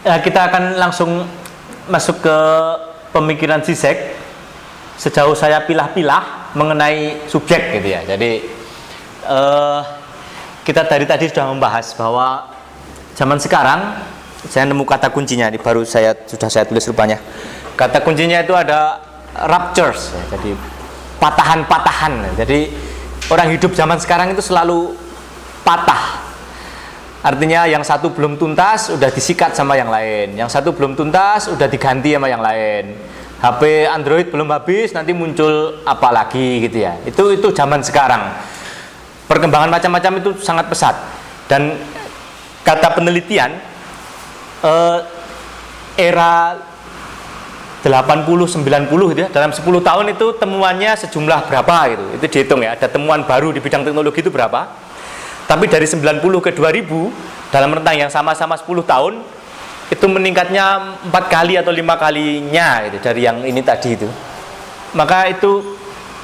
Ya, kita akan langsung masuk ke pemikiran Zizek sejauh saya pilah-pilah mengenai subjek gitu ya. Jadi kita dari tadi sudah membahas bahwa zaman sekarang saya nemu kata kuncinya, ini baru sudah saya tulis rupanya. Kata kuncinya itu ada ruptures, ya, jadi patahan-patahan. Jadi orang hidup zaman sekarang itu selalu patah. Artinya yang satu belum tuntas udah disikat sama yang lain, yang satu belum tuntas udah diganti sama yang lain. HP Android belum habis, nanti muncul apa lagi gitu ya. Itu zaman sekarang. Perkembangan macam-macam itu sangat pesat. Dan kata penelitian, era 80-90 gitu ya, dalam 10 tahun itu temuannya sejumlah berapa gitu. Itu dihitung ya, ada temuan baru di bidang teknologi itu berapa. Tapi dari 90 ke 2000 dalam rentang yang sama-sama 10 tahun itu meningkatnya 4 kali atau 5 kalinya gitu, dari yang ini tadi itu. Maka itu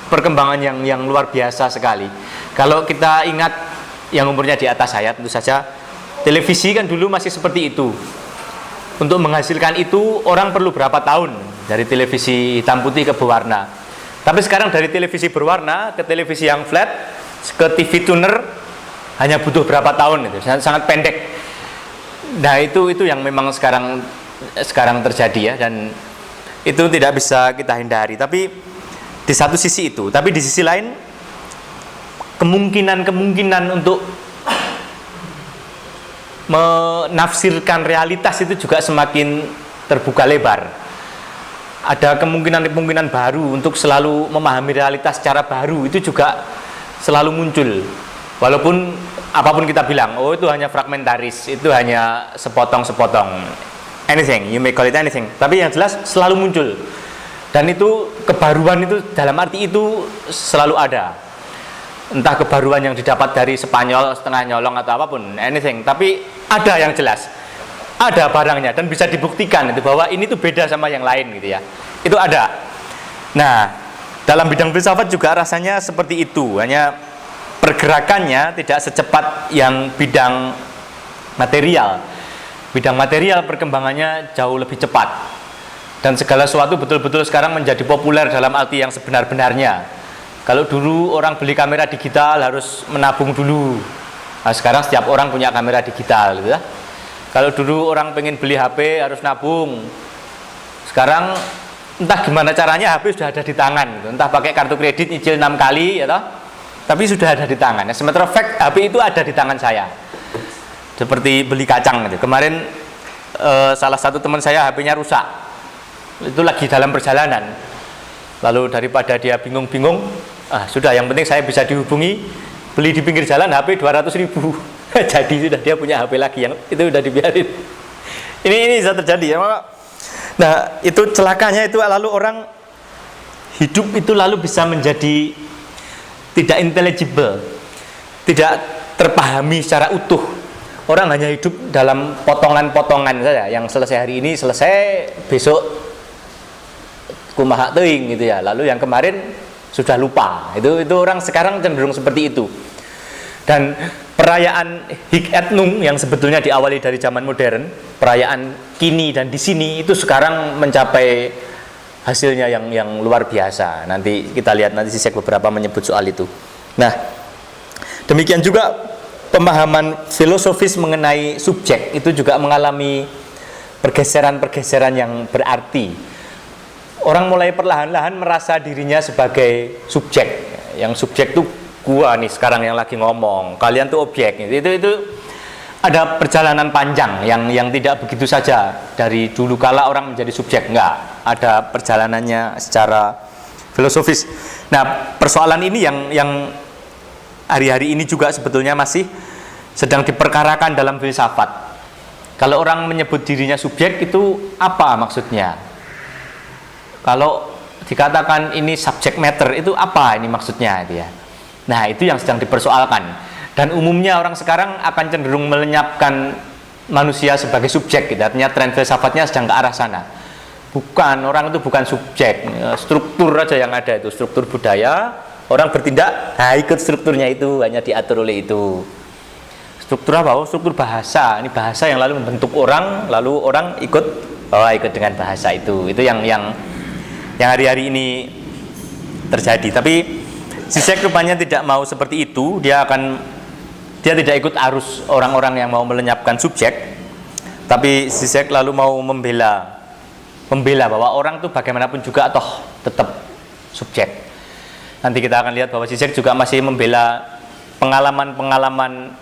perkembangan yang luar biasa sekali. Kalau kita ingat yang umurnya di atas saya, tentu saja televisi kan dulu masih seperti itu. Untuk menghasilkan itu orang perlu berapa tahun, dari televisi hitam putih ke berwarna. Tapi sekarang dari televisi berwarna ke televisi yang flat ke TV tuner hanya butuh berapa tahun, itu sangat pendek. Nah itu yang memang sekarang terjadi ya, dan itu tidak bisa kita hindari. Tapi di satu sisi itu, tapi di sisi lain kemungkinan untuk menafsirkan realitas itu juga semakin terbuka lebar. Ada kemungkinan baru untuk selalu memahami realitas secara baru, itu juga selalu muncul. Walaupun apapun kita bilang, oh itu hanya fragmentaris, itu hanya sepotong-sepotong, anything, you may call it anything. Tapi yang jelas selalu muncul. Dan itu kebaruan itu dalam arti itu selalu ada. Entah kebaruan yang didapat dari Spanyol setengah nyolong atau apapun, anything. Tapi ada yang jelas, ada barangnya dan bisa dibuktikan itu bahwa ini tuh beda sama yang lain gitu ya. Itu ada. Nah, dalam bidang filsafat juga rasanya seperti itu, hanya pergerakannya tidak secepat yang bidang material. Bidang material perkembangannya jauh lebih cepat. Dan segala sesuatu betul-betul sekarang menjadi populer dalam arti yang sebenar-benarnya. Kalau dulu orang beli kamera digital harus menabung dulu. Nah, sekarang setiap orang punya kamera digital gitu ya. Kalau dulu orang pengen beli HP harus nabung. Sekarang entah gimana caranya HP sudah ada di tangan gitu. Entah pakai kartu kredit nyicil 6 kali ya toh. Tapi sudah ada di tangan. As a matter of fact, HP itu ada di tangan saya. Seperti beli kacang gitu. Kemarin salah satu teman saya HP-nya rusak. Itu lagi dalam perjalanan. Lalu daripada dia bingung-bingung, sudah yang penting saya bisa dihubungi, beli di pinggir jalan HP 200.000. Jadi sudah dia punya HP lagi, yang itu udah dibiarin. Ini bisa terjadi ya, Pak. Nah, itu celakanya itu lalu orang hidup itu lalu bisa menjadi tidak intelligible, tidak terpahami secara utuh. Orang hanya hidup dalam potongan-potongan saja, yang selesai hari ini selesai, besok kumaha teuing gitu ya. Lalu yang kemarin sudah lupa. Itu orang sekarang cenderung seperti itu. Dan perayaan Hic et Nunc yang sebetulnya diawali dari zaman modern, perayaan kini dan di sini itu sekarang mencapai hasilnya yang luar biasa. Nanti kita lihat, nanti Zizek beberapa menyebut soal itu. Nah, demikian juga pemahaman filosofis mengenai subjek itu juga mengalami pergeseran-pergeseran yang berarti. Orang mulai perlahan-lahan merasa dirinya sebagai subjek. Yang subjek itu gua nih sekarang yang lagi ngomong, kalian tuh objek. Itu ada perjalanan panjang yang tidak begitu saja dari dulu kala orang menjadi subjek, enggak, ada perjalanannya secara filosofis. Nah, persoalan ini yang hari-hari ini juga sebetulnya masih sedang diperkarakan dalam filsafat. Kalau orang menyebut dirinya subjek itu apa maksudnya? Kalau dikatakan ini subject matter itu apa ini maksudnya itu ya? Nah, itu yang sedang dipersoalkan. Dan umumnya orang sekarang akan cenderung melenyapkan manusia sebagai subjek gitu. Artinya tren filsafatnya sedang ke arah sana. Bukan, orang itu bukan subjek, struktur aja yang ada itu, struktur budaya. Orang bertindak, ikut strukturnya itu, hanya diatur oleh itu. Struktur apa? Oh, struktur bahasa. Ini bahasa yang lalu membentuk orang, lalu orang ikut dengan bahasa itu. Itu yang hari-hari ini terjadi. Tapi Zizek rupanya tidak mau seperti itu. Dia tidak ikut arus orang-orang yang mau melenyapkan subjek. Tapi Zizek lalu mau membela bahwa orang itu bagaimanapun juga toh tetap subjek. Nanti kita akan lihat bahwa Zizek juga masih membela pengalaman-pengalaman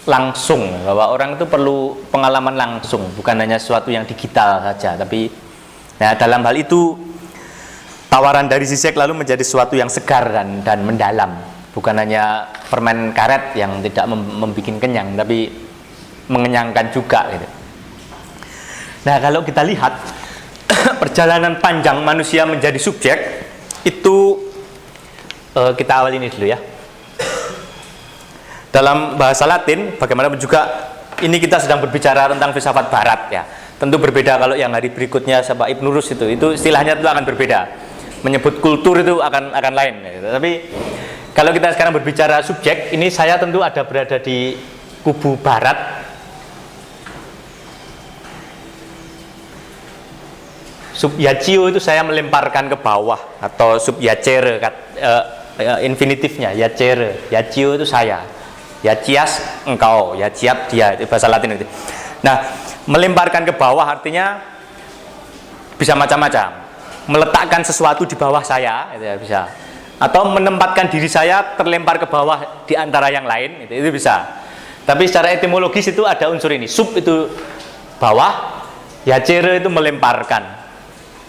langsung, bahwa orang itu perlu pengalaman langsung, bukan hanya sesuatu yang digital saja. Tapi dalam hal itu tawaran dari Zizek lalu menjadi sesuatu yang segar dan mendalam, bukan hanya permen karet yang tidak membuat kenyang, tapi mengenyangkan juga gitu. Nah, kalau kita lihat perjalanan panjang manusia menjadi subjek itu, kita awal ini dulu ya. Dalam bahasa Latin, bagaimanapun juga ini kita sedang berbicara tentang filsafat Barat ya. Tentu berbeda kalau yang hari berikutnya sama Ibnu Rus itu istilahnya itu akan berbeda. Menyebut kultur itu akan lain. Gitu. Tapi kalau kita sekarang berbicara subjek, ini saya tentu ada berada di kubu Barat. Subyaccio itu saya melemparkan ke bawah, atau subyacere, infinitifnya yacere, yaccio itu saya. Yacias engkau, yaciat dia, itu bahasa Latin itu. Nah, melemparkan ke bawah artinya bisa macam-macam. Meletakkan sesuatu di bawah saya, itu ya bisa. Atau menempatkan diri saya terlempar ke bawah di antara yang lain, itu bisa. Tapi secara etimologis itu ada unsur ini. Sub itu bawah, yacere itu melemparkan.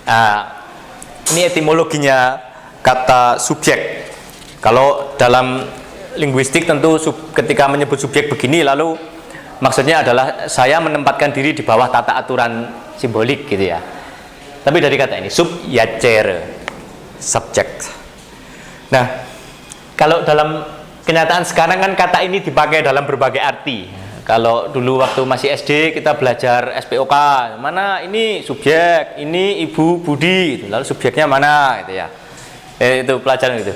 Nah, ini etimologinya kata subjek. Kalau dalam linguistik tentu ketika menyebut subjek begini lalu maksudnya adalah saya menempatkan diri di bawah tata aturan simbolik gitu ya. Tapi dari kata ini subyacere, subject. Nah, kalau dalam kenyataan sekarang kan kata ini dipakai dalam berbagai arti. Kalau dulu waktu masih SD kita belajar SPOK, mana ini subjek, ini ibu Budi gitu. Lalu subjeknya mana gitu ya. Itu pelajaran gitu.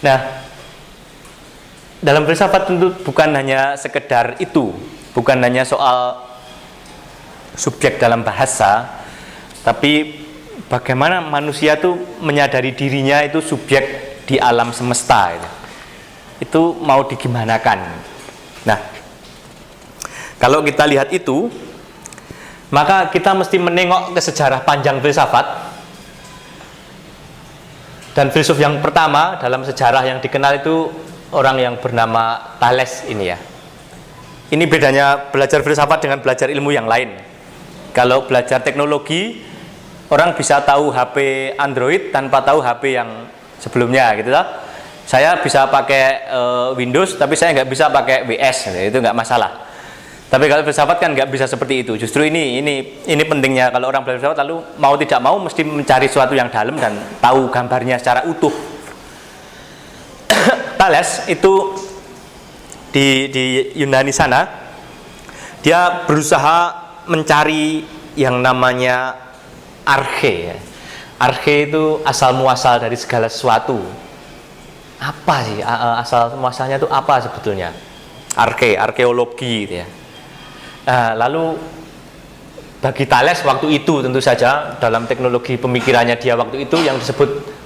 Nah, dalam filsafat tentu bukan hanya sekedar itu, bukan hanya soal subjek dalam bahasa, tapi bagaimana manusia itu menyadari dirinya itu subjek di alam semesta itu mau digimanakan. Nah, kalau kita lihat itu, maka kita mesti menengok ke sejarah panjang filsafat. Dan filsuf yang pertama dalam sejarah yang dikenal itu orang yang bernama Thales ini ya. Ini bedanya belajar filsafat dengan belajar ilmu yang lain. Kalau belajar teknologi, orang bisa tahu HP Android tanpa tahu HP yang sebelumnya gitu loh. Saya bisa pakai Windows, tapi saya nggak bisa pakai WS, itu nggak masalah. Tapi kalau filsafat kan nggak bisa seperti itu. Justru ini pentingnya kalau orang belajar filsafat, lalu mau tidak mau mesti mencari sesuatu yang dalam dan tahu gambarnya secara utuh. Thales itu di Yunani sana, dia berusaha mencari yang namanya arche. Arche itu asal muasal dari segala sesuatu. Apa sih asal muasalnya itu apa sebetulnya? Arche, arkeologi gitu ya. Lalu bagi Thales waktu itu tentu saja dalam teknologi pemikirannya dia waktu itu yang disebut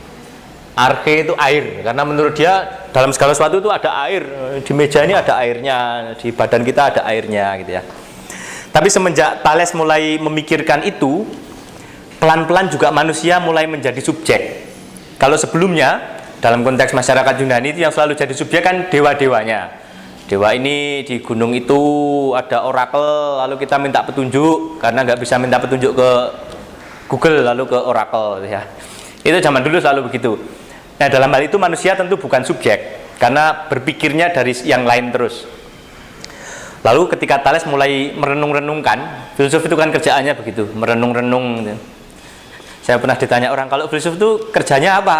arche itu air, karena menurut dia dalam segala sesuatu itu ada air. Di meja ini ada airnya, di badan kita ada airnya gitu ya. Tapi semenjak Thales mulai memikirkan itu, pelan-pelan juga manusia mulai menjadi subjek. Kalau sebelumnya dalam konteks masyarakat Yunani itu yang selalu jadi subjek kan dewa-dewanya. Dewa ini di gunung itu ada orakel, lalu kita minta petunjuk, karena nggak bisa minta petunjuk ke Google lalu ke orakel ya. Itu zaman dulu selalu begitu. Nah, dalam hal itu manusia tentu bukan subjek, karena berpikirnya dari yang lain terus. Lalu ketika Thales mulai merenung-renungkan, filsuf itu kan kerjaannya begitu, merenung-renung. Saya pernah ditanya orang, kalau filsuf itu kerjanya apa?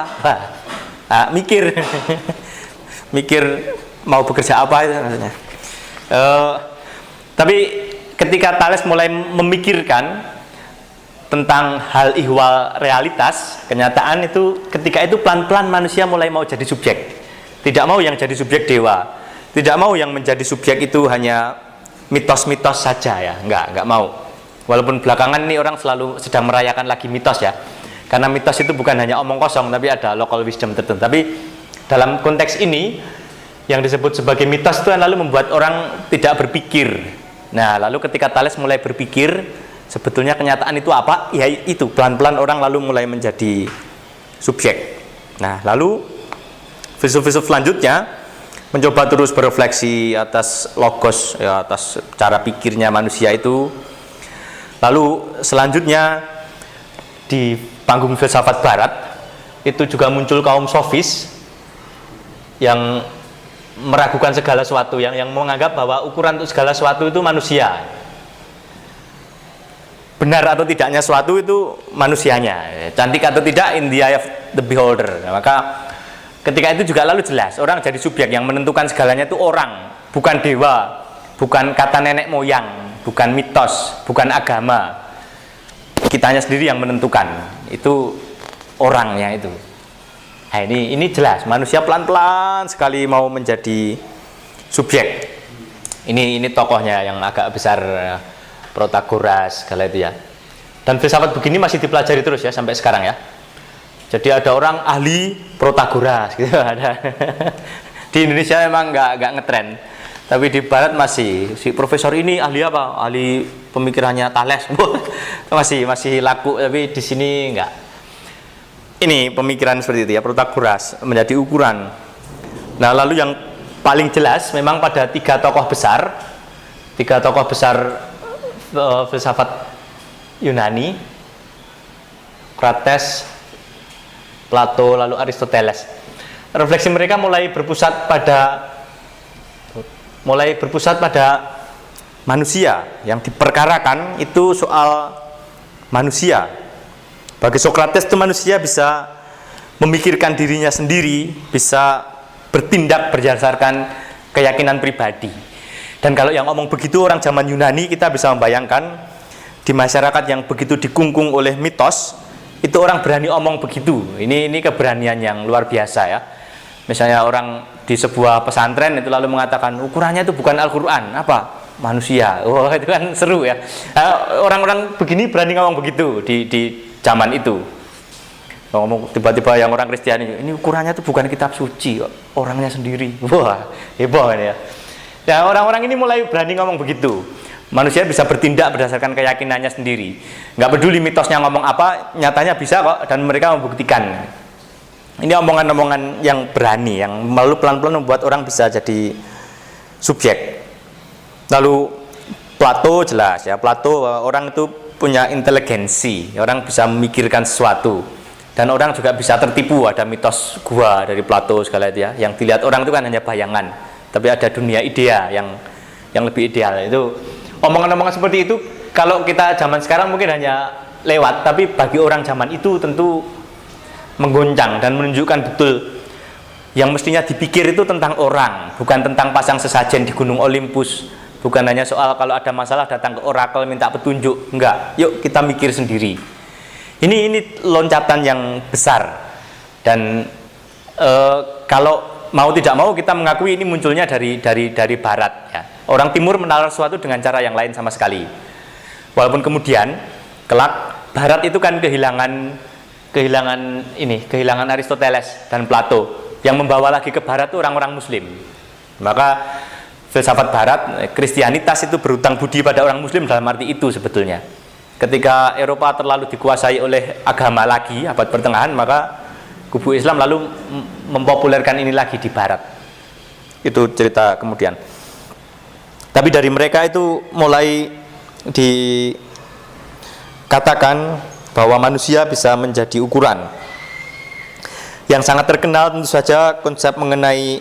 Mikir. Mikir mau bekerja apa itu maksudnya. Tapi ketika Thales mulai memikirkan tentang hal ihwal realitas, kenyataan itu, ketika itu pelan-pelan manusia mulai mau jadi subjek. Tidak mau yang jadi subjek dewa, Tidak mau yang menjadi subjek itu hanya mitos-mitos saja ya, enggak mau. Walaupun belakangan ini orang selalu sedang merayakan lagi mitos ya. Karena mitos itu bukan hanya omong kosong, tapi ada local wisdom tertentu. Tapi dalam konteks ini yang disebut sebagai mitos itu lalu membuat orang tidak berpikir. Nah, lalu ketika Thales mulai berpikir, sebetulnya kenyataan itu apa? Ya itu, pelan-pelan orang lalu mulai menjadi subjek. Nah, lalu filsuf-filsuf selanjutnya mencoba terus berefleksi atas logos, ya, atas cara pikirnya manusia itu. Lalu selanjutnya di panggung filsafat barat itu juga muncul kaum sofis yang meragukan segala sesuatu, yang menganggap bahwa ukuran untuk segala sesuatu itu manusia. Benar atau tidaknya sesuatu itu manusianya, cantik atau tidak in the eye of the beholder. Nah, maka ketika itu juga lalu jelas orang jadi subjek, yang menentukan segalanya itu orang, bukan dewa, bukan kata nenek moyang, bukan mitos, bukan agama. Kitanya sendiri yang menentukan, itu orangnya itu. Nah, ini jelas manusia pelan-pelan sekali mau menjadi subjek. Ini tokohnya yang agak besar, Protagoras segala itu ya. Dan filsafat begini masih dipelajari terus ya sampai sekarang ya. Jadi ada orang ahli Protagoras gitu ada. Di Indonesia memang nggak ngetren, tapi di Barat masih. Si profesor ini ahli apa? Ahli pemikirannya Thales. masih laku, tapi di sini nggak. Ini pemikiran seperti itu ya, Protagoras menjadi ukuran. Nah, lalu yang paling jelas memang pada tiga tokoh besar filsafat Yunani, Krates, Plato, lalu Aristoteles. Refleksi mereka mulai berpusat pada manusia. Yang diperkarakan itu soal manusia. Bagi Sokrates itu manusia bisa memikirkan dirinya sendiri, bisa bertindak berdasarkan keyakinan pribadi. Dan kalau yang ngomong begitu orang zaman Yunani, kita bisa membayangkan di masyarakat yang begitu dikungkung oleh mitos, itu orang berani omong begitu. Ini keberanian yang luar biasa ya. Misalnya orang di sebuah pesantren itu lalu mengatakan ukurannya itu bukan Al-Quran, apa? Manusia. Wah, itu kan seru ya. Orang-orang begini berani ngomong begitu di zaman itu. Ngomong tiba-tiba yang orang Kristiani, ini ukurannya itu bukan kitab suci, orangnya sendiri. Wah, heboh ini ya. Ya, orang-orang ini mulai berani ngomong begitu. Manusia bisa bertindak berdasarkan keyakinannya sendiri. Nggak peduli mitosnya ngomong apa, nyatanya bisa kok, dan mereka membuktikan. Ini omongan-omongan yang berani, yang lalu pelan-pelan membuat orang bisa jadi subjek. Lalu Plato jelas ya, Plato orang itu punya inteligensi, orang bisa memikirkan sesuatu. Dan orang juga bisa tertipu, ada mitos gua dari Plato segala itu ya. Yang dilihat orang itu kan hanya bayangan, tapi ada dunia idea yang lebih ideal. Itu omongan-omongan seperti itu kalau kita zaman sekarang mungkin hanya lewat, tapi bagi orang zaman itu tentu menggoncang dan menunjukkan betul yang mestinya dipikir itu tentang orang, bukan tentang pasang sesajen di Gunung Olympus, bukan hanya soal kalau ada masalah datang ke orakel minta petunjuk. Enggak, yuk kita mikir sendiri. Ini loncatan yang besar, dan kalau mau tidak mau kita mengakui ini munculnya dari Barat ya. Orang Timur menalar sesuatu dengan cara yang lain sama sekali. Walaupun kemudian kelak Barat itu kan kehilangan Aristoteles dan Plato. Yang membawa lagi ke Barat itu orang-orang Muslim. Maka filsafat Barat, Kristianitas itu berutang budi pada orang Muslim dalam arti itu sebetulnya. Ketika Eropa terlalu dikuasai oleh agama lagi abad pertengahan, maka kubu Islam lalu mempopulerkan ini lagi di Barat. Itu cerita kemudian. Tapi dari mereka itu mulai dikatakan bahwa manusia bisa menjadi ukuran. Yang sangat terkenal tentu saja konsep mengenai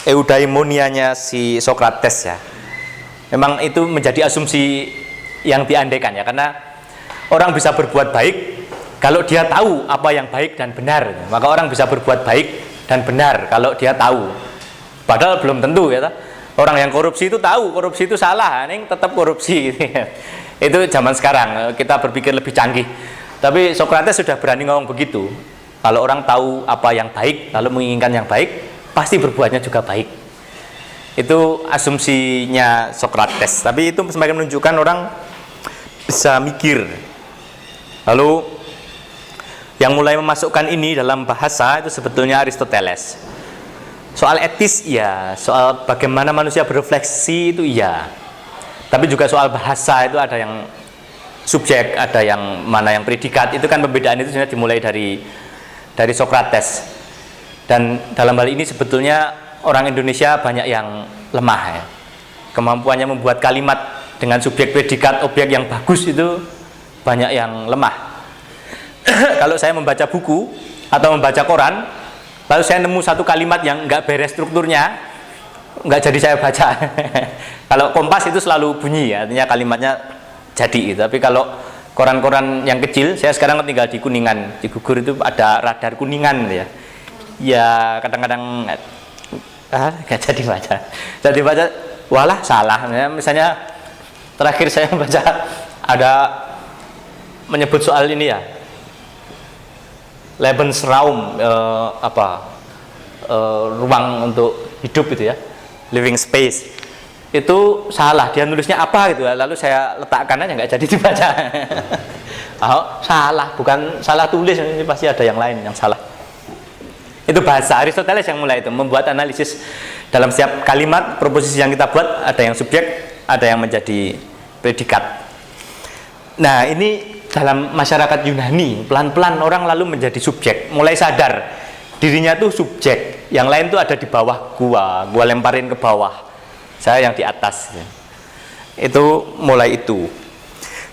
eudaimonianya si Sokrates ya. Memang itu menjadi asumsi yang diandaikan ya, karena orang bisa berbuat baik kalau dia tahu apa yang baik dan benar. Maka orang bisa berbuat baik dan benar kalau dia tahu. Padahal belum tentu ya. Orang yang korupsi itu tahu korupsi itu salah, ning tetap korupsi. Itu zaman sekarang kita berpikir lebih canggih. Tapi Sokrates sudah berani ngomong begitu. Kalau orang tahu apa yang baik lalu menginginkan yang baik, pasti berbuatnya juga baik. Itu asumsinya Socrates. Tapi itu semakin menunjukkan orang bisa mikir. Lalu yang mulai memasukkan ini dalam bahasa itu sebetulnya Aristoteles. Soal etis ya, soal bagaimana manusia berefleksi itu iya. Tapi juga soal bahasa itu ada yang subjek, ada yang mana yang predikat. Itu kan pembedaan itu sebenarnya dimulai dari Socrates. Dan dalam hal ini sebetulnya orang Indonesia banyak yang lemah ya. Kemampuannya membuat kalimat dengan subjek predikat objek yang bagus itu banyak yang lemah. Kalau saya membaca buku atau membaca koran, lalu saya nemu satu kalimat yang nggak beres strukturnya, nggak jadi saya baca. Kalau Kompas itu selalu bunyi ya, artinya kalimatnya jadi gitu. Tapi kalau koran-koran yang kecil, saya sekarang tinggal di Kuningan, di Gugur itu ada radar Kuningan ya. Ya kadang-kadang nggak jadi baca, walah salah ya. Misalnya terakhir saya baca ada menyebut soal ini ya, Lebensraum, ruang untuk hidup itu ya, living space, itu salah, dia nulisnya apa gitu ya, lalu saya letakkan aja nggak jadi dibaca. Oh, salah, bukan salah tulis, ini pasti ada yang lain yang salah. Itu bahasa Aristoteles yang mulai itu membuat analisis dalam setiap kalimat proposisi yang kita buat, ada yang subjek, ada yang menjadi predikat. Nah, ini dalam masyarakat Yunani pelan-pelan orang lalu menjadi subjek, mulai sadar dirinya tuh subjek, yang lain tuh ada di bawah gua lemparin ke bawah, saya yang di atas. Itu mulai itu.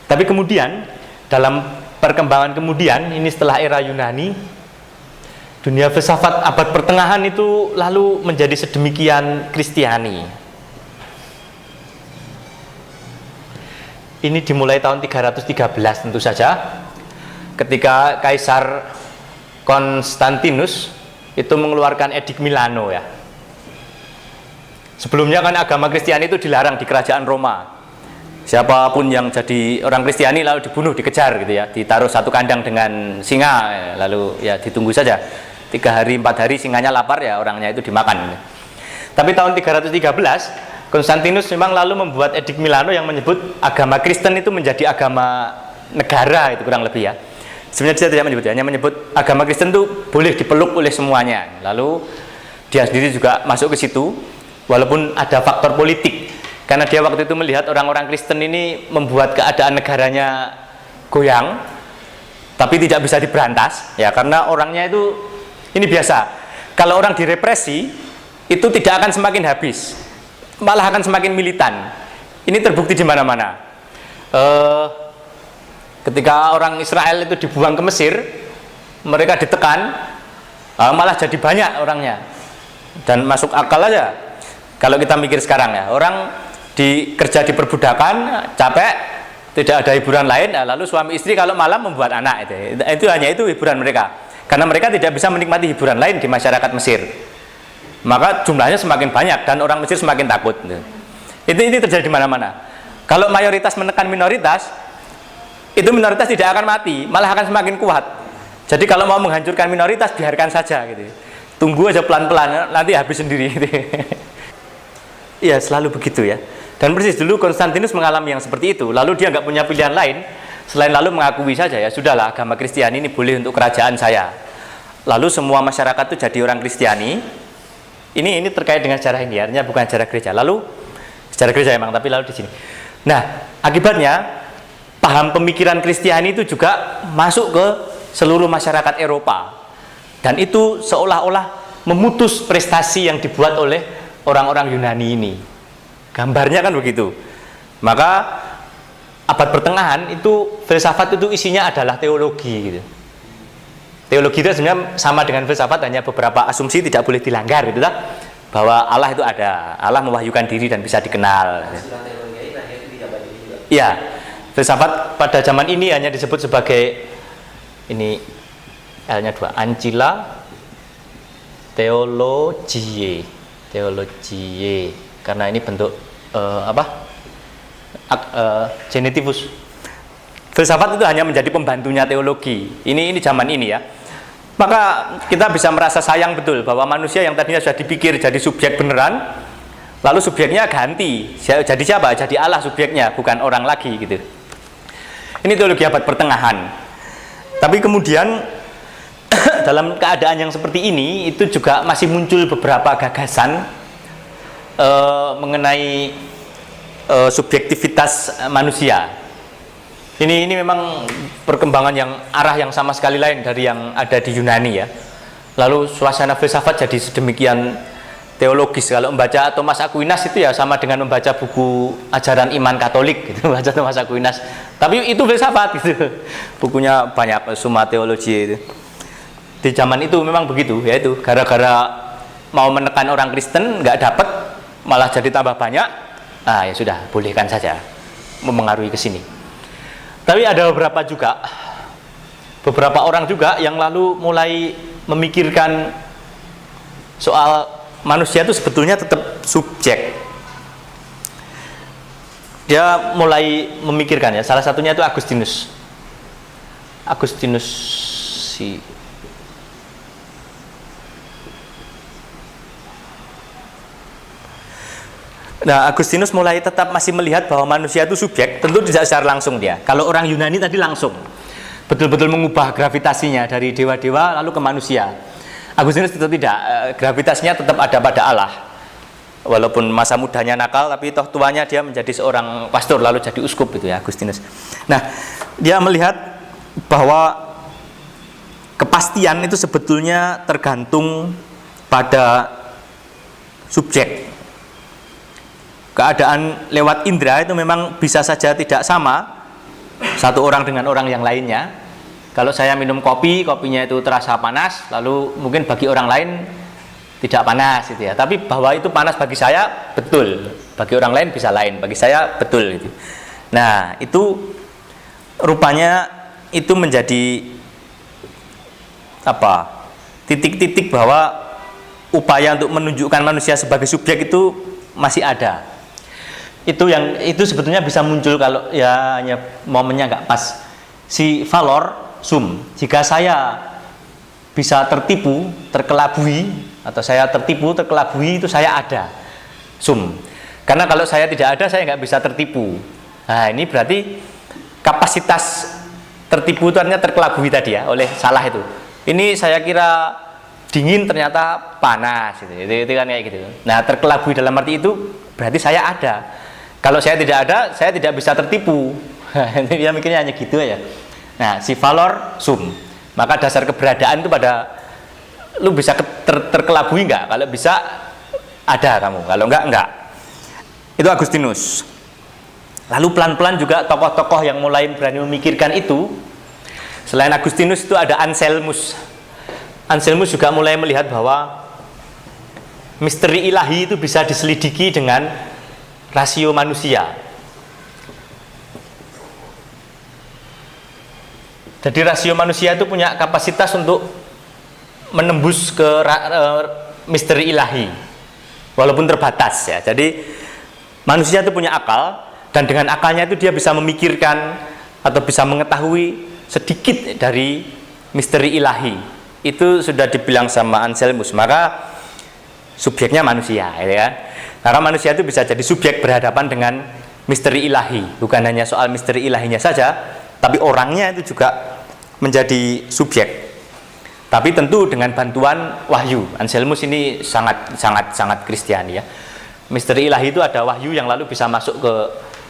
Tapi kemudian dalam perkembangan kemudian ini setelah era Yunani, dunia filsafat abad pertengahan itu lalu menjadi sedemikian Kristiani. Ini dimulai tahun 313 tentu saja, ketika Kaisar Konstantinus itu mengeluarkan Edik Milano ya. Sebelumnya kan agama Kristiani itu dilarang di kerajaan Roma. Siapapun yang jadi orang Kristiani lalu dibunuh, dikejar gitu ya, ditaruh satu kandang dengan singa, lalu ya ditunggu saja. 3 hari 4 hari singanya lapar ya orangnya itu dimakan. Tapi tahun 313 Konstantinus memang lalu membuat Edik Milano yang menyebut agama Kristen itu menjadi agama negara, itu kurang lebih ya. Sebenarnya dia tidak menyebut, hanya menyebut agama Kristen itu boleh dipeluk oleh semuanya. Lalu dia sendiri juga masuk ke situ, walaupun ada faktor politik, karena dia waktu itu melihat orang-orang Kristen ini membuat keadaan negaranya goyang, tapi tidak bisa diberantas ya, karena orangnya itu ini biasa, kalau orang direpresi itu tidak akan semakin habis, malah akan semakin militan. Ini terbukti di mana-mana. Ketika orang Israel itu dibuang ke Mesir, mereka ditekan, malah jadi banyak orangnya. Dan masuk akal aja kalau kita mikir sekarang ya, orang kerja di perbudakan, capek, tidak ada hiburan lain, lalu suami istri kalau malam membuat anak, itu hanya itu hiburan mereka. Karena mereka tidak bisa menikmati hiburan lain di masyarakat Mesir, maka jumlahnya semakin banyak dan orang Mesir semakin takut. Ini terjadi di mana-mana. Kalau mayoritas menekan minoritas, itu minoritas tidak akan mati, malah akan semakin kuat. Jadi kalau mau menghancurkan minoritas, biarkan saja gitu. Tunggu aja pelan-pelan, nanti habis sendiri. Gitu. Iya, selalu begitu ya. Dan persis dulu Konstantinus mengalami yang seperti itu. Lalu dia nggak punya pilihan lain selain lalu mengakui saja, ya sudahlah, agama Kristiani ini boleh untuk kerajaan saya. Lalu semua masyarakat itu jadi orang Kristiani. Ini terkait dengan sejarah ini, artinya bukan sejarah gereja. Lalu sejarah gereja emang, tapi lalu di sini. Nah, akibatnya paham pemikiran Kristiani itu juga masuk ke seluruh masyarakat Eropa. Dan itu seolah-olah memutus prestasi yang dibuat oleh orang-orang Yunani ini. Gambarnya kan begitu. Maka abad pertengahan itu filsafat itu isinya adalah teologi gitu. Teologi itu sebenarnya sama dengan filsafat, hanya beberapa asumsi tidak boleh dilanggar gitu lah. Bahwa Allah itu ada, Allah mewahyukan diri dan bisa dikenal. Iya, filsafat pada zaman ini hanya disebut sebagai ini L-nya 2, Ancilla Theologiae. Karena ini bentuk genitivus. Filsafat itu hanya menjadi pembantunya teologi. Ini zaman ini ya. Maka kita bisa merasa sayang betul bahwa manusia yang tadinya sudah dipikir jadi subjek beneran, lalu subjeknya ganti. Jadi siapa? Jadi Allah subjeknya, bukan orang lagi gitu. Ini teologi abad pertengahan. Tapi kemudian dalam keadaan yang seperti ini itu juga masih muncul beberapa gagasan mengenai subjektivitas manusia. Ini memang perkembangan yang arah yang sama sekali lain dari yang ada di Yunani ya. Lalu suasana filsafat jadi sedemikian teologis. Kalau membaca Thomas Aquinas itu ya sama dengan membaca buku ajaran iman Katolik gitu, membaca Thomas Aquinas. Tapi itu filsafat gitu. Bukunya banyak, Summa Theologiae itu. Di zaman itu memang begitu, yaitu gara-gara mau menekan orang Kristen nggak dapat, malah jadi tambah banyak. Ah ya sudah, bolehkan saja memengaruhi ke sini. Tapi ada beberapa orang juga yang lalu mulai memikirkan soal manusia itu sebetulnya tetap subjek. Dia mulai memikirkan ya, salah satunya itu Agustinus si Nah, Agustinus mulai tetap masih melihat bahwa manusia itu subjek, tentu tidak secara langsung dia. Kalau orang Yunani tadi langsung, betul-betul mengubah gravitasinya dari dewa-dewa lalu ke manusia. Agustinus tetap tidak, gravitasinya tetap ada pada Allah. Walaupun masa mudanya nakal, tapi toh tuanya dia menjadi seorang pastor lalu jadi uskup itu ya Agustinus. Nah, dia melihat bahwa kepastian itu sebetulnya tergantung pada subjek. Keadaan lewat indera itu memang bisa saja tidak sama satu orang dengan orang yang lainnya. Kalau saya minum kopi, kopinya itu terasa panas, lalu mungkin bagi orang lain tidak panas gitu ya. Tapi bahwa itu panas bagi saya betul, bagi orang lain bisa lain, bagi saya betul gitu. Nah, itu rupanya itu menjadi apa? Titik-titik bahwa upaya untuk menunjukkan manusia sebagai subjek itu masih ada. Itu sebetulnya bisa muncul kalau ya hanya momennya nggak pas. Si valor sum, jika saya bisa tertipu, terkelabui, atau saya tertipu, terkelabui, itu saya ada sum. Karena kalau saya tidak ada, saya nggak bisa tertipu. Nah, ini berarti kapasitas tertipu itu artinya terkelabui tadi ya, oleh salah itu. Ini saya kira dingin ternyata panas gitu. Itu kan kayak gitu. Nah, terkelabui dalam arti itu berarti saya ada. Kalau saya tidak ada, saya tidak bisa tertipu. Dia mikirnya hanya gitu ya. Nah, si valor sum. Maka dasar keberadaan itu pada lu bisa terkelabui enggak? Kalau bisa ada kamu, kalau enggak. Itu Agustinus. Lalu pelan-pelan juga tokoh-tokoh yang mulai berani memikirkan itu. Selain Agustinus itu ada Anselmus. Anselmus juga mulai melihat bahwa misteri ilahi itu bisa diselidiki dengan rasio manusia. Jadi rasio manusia itu punya kapasitas untuk menembus ke misteri ilahi, walaupun terbatas ya. Jadi manusia itu punya akal, dan dengan akalnya itu dia bisa memikirkan atau bisa mengetahui sedikit dari misteri ilahi. Itu sudah dibilang sama Anselmus. Maka subjeknya manusia, ya. Karena manusia itu bisa jadi subjek berhadapan dengan misteri ilahi. Bukan hanya soal misteri ilahinya saja, tapi orangnya itu juga menjadi subjek. Tapi tentu dengan bantuan wahyu. Anselmus ini sangat Kristiani ya. Misteri ilahi itu ada wahyu yang lalu bisa masuk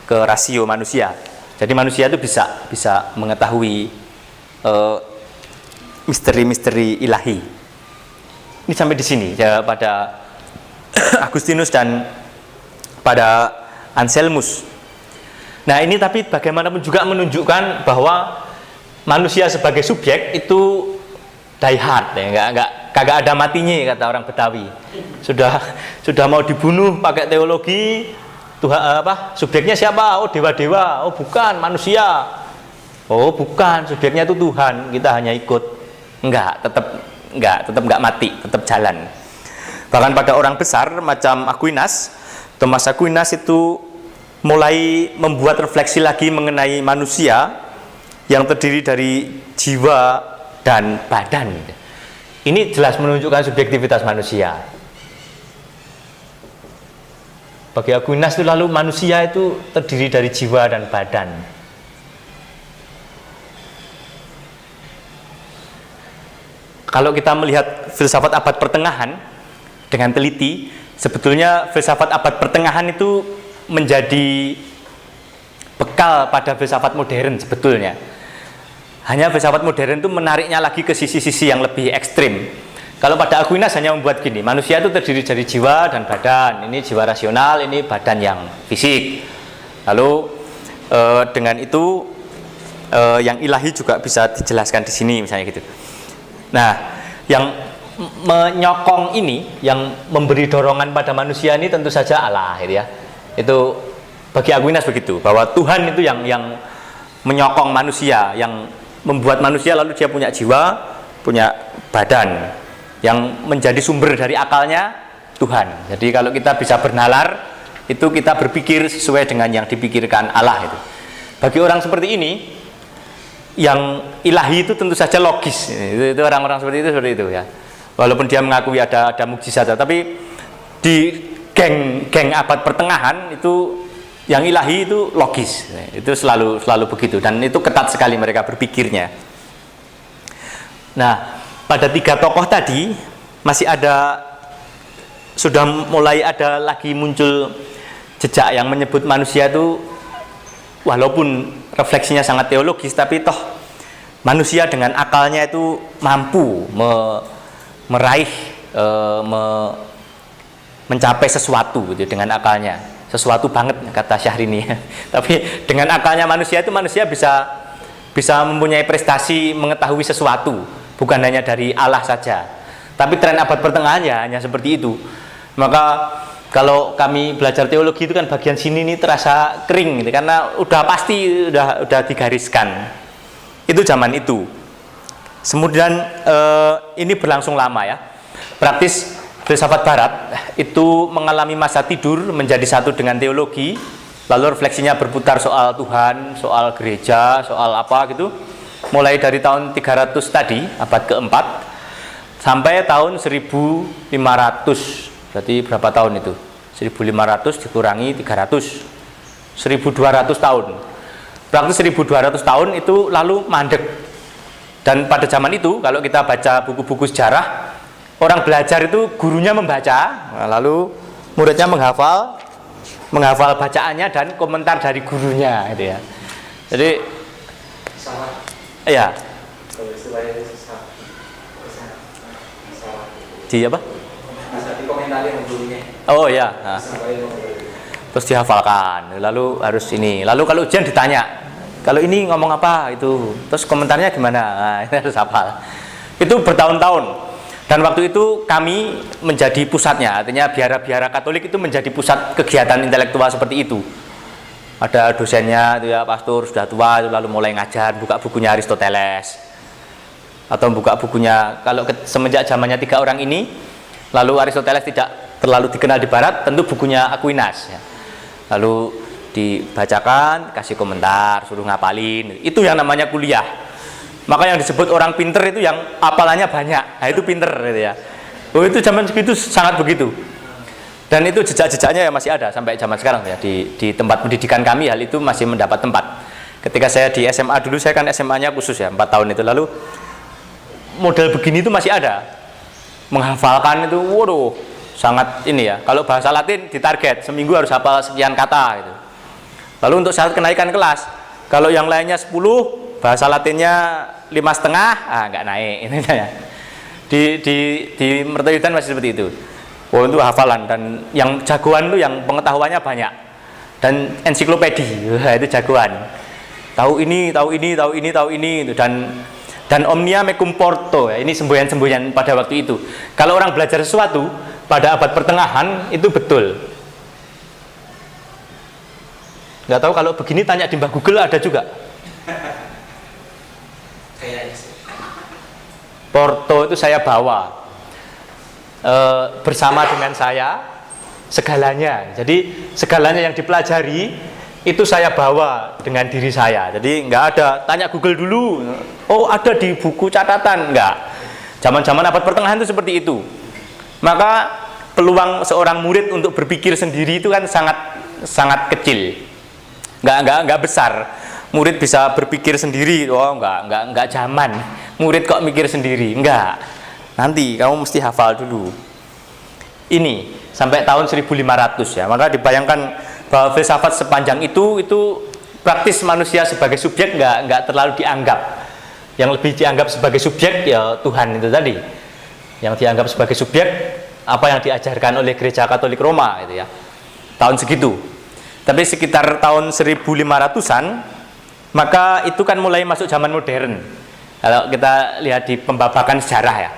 ke rasio manusia. Jadi manusia itu bisa mengetahui misteri-misteri ilahi. Ini sampai di sini ya, pada Agustinus dan pada Anselmus. Nah, ini tapi bagaimanapun juga menunjukkan bahwa manusia sebagai subjek itu die hard ya, kagak ada matinya kata orang Betawi. Sudah mau dibunuh pakai teologi, Tuhan subjeknya siapa? Oh, dewa-dewa. Oh, bukan, manusia. Oh, bukan, subjeknya itu Tuhan. Kita hanya ikut. Tetap enggak mati, tetap jalan. Bahkan pada orang besar macam Aquinas, Thomas Aquinas itu mulai membuat refleksi lagi mengenai manusia yang terdiri dari jiwa dan badan. Ini jelas menunjukkan subjektivitas manusia. Bagi Aquinas itu lalu manusia itu terdiri dari jiwa dan badan. Kalau kita melihat filsafat abad pertengahan dengan teliti, sebetulnya filsafat abad pertengahan itu menjadi bekal pada filsafat modern sebetulnya. Hanya filsafat modern itu menariknya lagi ke sisi-sisi yang lebih ekstrim. Kalau pada Aquinas hanya membuat gini, manusia itu terdiri dari jiwa dan badan. Ini jiwa rasional, ini badan yang fisik. Lalu dengan itu yang ilahi juga bisa dijelaskan di sini misalnya gitu. Nah, yang menyokong ini, yang memberi dorongan pada manusia ini tentu saja Allah, gitu ya. Itu bagi Aquinas begitu, bahwa Tuhan itu yang menyokong manusia, yang membuat manusia lalu dia punya jiwa, punya badan. Yang menjadi sumber dari akalnya Tuhan. Jadi kalau kita bisa bernalar, itu kita berpikir sesuai dengan yang dipikirkan Allah itu. Bagi orang seperti ini, yang ilahi itu tentu saja logis. Itu orang-orang seperti itu ya. Walaupun dia mengakui ada mukjizat, tapi di geng abad pertengahan itu yang ilahi itu logis. Itu selalu begitu, dan itu ketat sekali mereka berpikirnya. Nah, pada tiga tokoh tadi masih sudah mulai ada lagi muncul jejak yang menyebut manusia itu walaupun refleksinya sangat teologis, tapi toh manusia dengan akalnya itu mampu meraih mencapai sesuatu gitu, dengan akalnya sesuatu banget kata Syahrini. Tapi dengan akalnya manusia itu manusia bisa mempunyai prestasi mengetahui sesuatu. Bukan hanya dari Allah saja, tapi tren abad pertengahan ya hanya seperti itu. Maka kalau kami belajar teologi itu kan bagian sini ini terasa kering gitu, karena udah pasti udah digariskan. Itu zaman itu. Kemudian ini berlangsung lama ya. Praktis filsafat Barat itu mengalami masa tidur menjadi satu dengan teologi, lalu refleksinya berputar soal Tuhan, soal gereja, soal apa gitu. Mulai dari tahun 300 tadi, abad keempat, sampai tahun 1500. Berarti berapa tahun itu? 1500 dikurangi 300, 1200 tahun. Praktis 1200 tahun itu lalu mandek. Dan pada zaman itu, kalau kita baca buku-buku sejarah, orang belajar itu gurunya membaca, lalu muridnya menghafal bacaannya dan komentar dari gurunya gitu ya. Jadi iya. Di apa? Oh ya. Nah. Terus dihafalkan. Lalu harus ini. Lalu kalau ujian ditanya, kalau ini ngomong apa itu? Terus komentarnya gimana? Nah, itu harus hafal. Itu bertahun-tahun. Dan waktu itu kami menjadi pusatnya. Artinya biara-biara Katolik itu menjadi pusat kegiatan intelektual seperti itu. Ada dosennya itu ya, pastor sudah tua itu lalu mulai ngajar, buka bukunya Aristoteles atau buka bukunya, kalau semenjak zamannya tiga orang ini, lalu Aristoteles tidak terlalu dikenal di Barat, tentu bukunya Aquinas ya. Lalu dibacakan, kasih komentar, suruh ngapalin, itu yang namanya kuliah. Maka yang disebut orang pinter itu yang apalannya banyak, nah itu pinter gitu ya. Oh itu zaman segitu sangat begitu. Dan itu jejak-jejaknya ya masih ada sampai zaman sekarang ya, di tempat pendidikan kami hal itu masih mendapat tempat. Ketika saya di SMA dulu, saya kan SMA-nya khusus ya 4 tahun itu, lalu model begini itu masih ada. Menghafalkan itu waduh sangat ini ya. Kalau bahasa Latin ditarget seminggu harus hafal sekian kata gitu. Lalu untuk syarat kenaikan kelas, kalau yang lainnya 10, bahasa Latinnya 5,5, nggak naik ini ya. Di Mertoyudan masih seperti itu. Oh itu hafalan, dan yang jagoan itu yang pengetahuannya banyak dan ensiklopedi, itu jagoan. Tahu ini itu, dan omnia mecum porto ya, ini semboyan-semboyan pada waktu itu. Kalau orang belajar sesuatu pada abad pertengahan itu betul. Nggak tahu kalau begini tanya di Mbah Google ada juga. Porto itu saya bawa bersama dengan saya segalanya. Jadi segalanya yang dipelajari itu saya bawa dengan diri saya. Jadi nggak ada tanya Google dulu. Oh ada di buku catatan, nggak. Zaman-zaman abad pertengahan itu seperti itu. Maka peluang seorang murid untuk berpikir sendiri itu kan sangat sangat kecil, nggak besar. Murid bisa berpikir sendiri, oh nggak zaman. Murid kok mikir sendiri, nggak. Nanti kamu mesti hafal dulu. Ini sampai tahun 1500 ya. Maka dibayangkan bahwa filsafat sepanjang itu praktis manusia sebagai subjek nggak terlalu dianggap. Yang lebih dianggap sebagai subjek ya Tuhan itu tadi. Yang dianggap sebagai subjek apa yang diajarkan oleh Gereja Katolik Roma gitu ya. Tahun segitu. Tapi sekitar tahun 1500-an maka itu kan mulai masuk zaman modern. Kalau kita lihat di pembabakan sejarah ya.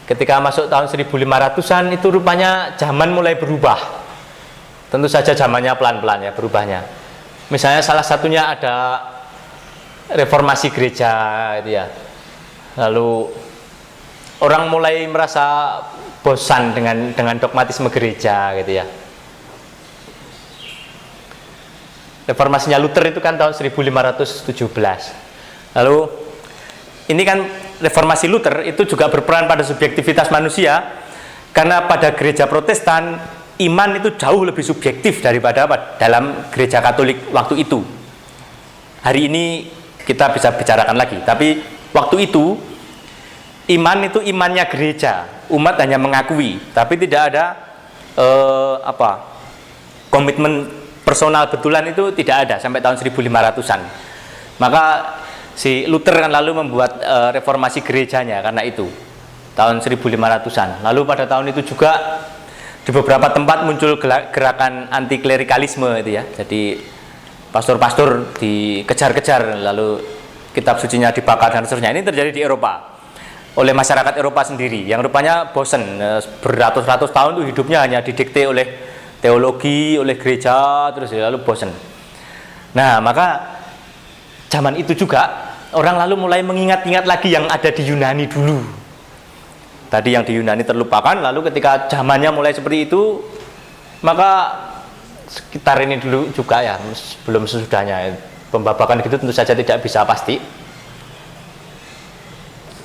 Ketika masuk tahun 1500-an itu rupanya zaman mulai berubah. Tentu saja zamannya pelan-pelan ya berubahnya. Misalnya salah satunya ada reformasi gereja gitu ya. Lalu orang mulai merasa bosan dengan dogmatisme gereja gitu ya. Reformasinya Luther itu kan tahun 1517. Lalu ini kan reformasi Luther itu juga berperan pada subjektivitas manusia, karena pada gereja Protestan iman itu jauh lebih subjektif daripada dalam gereja Katolik waktu itu. Hari ini kita bisa bicarakan lagi, tapi waktu itu iman itu imannya gereja, umat hanya mengakui, tapi tidak ada komitmen personal betulan itu tidak ada sampai tahun 1500-an. Maka si Luther kan lalu membuat reformasi gerejanya karena itu tahun 1500-an. Lalu pada tahun itu juga di beberapa tempat muncul gerakan anti klerikalisme itu ya. Jadi pastor-pastor dikejar-kejar, lalu kitab sucinya dibakar dan seterusnya. Ini terjadi di Eropa oleh masyarakat Eropa sendiri yang rupanya bosan, beratus-ratus tahun itu hidupnya hanya didikte oleh teologi, oleh gereja, terus lalu bosan. Nah, maka zaman itu juga orang lalu mulai mengingat-ingat lagi yang ada di Yunani dulu. Tadi yang di Yunani terlupakan, lalu ketika zamannya mulai seperti itu, maka sekitar ini dulu juga ya, belum sesudahnya. Pembabakan gitu tentu saja tidak bisa pasti.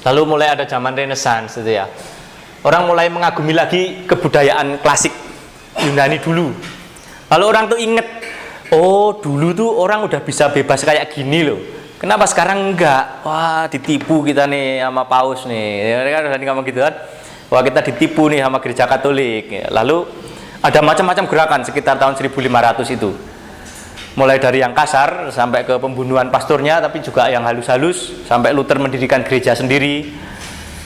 Lalu mulai ada zaman Renaissance itu ya. Orang mulai mengagumi lagi kebudayaan klasik Yunani dulu. Lalu orang tuh inget, oh dulu tuh orang udah bisa bebas kayak gini loh. Kenapa sekarang enggak? Wah ditipu kita nih sama Paus nih. Mereka udah ngomong gitu kan. Wah kita ditipu nih sama Gereja Katolik. Lalu ada macam-macam gerakan sekitar tahun 1500 itu. Mulai dari yang kasar sampai ke pembunuhan pastornya, tapi juga yang halus-halus sampai Luther mendirikan gereja sendiri.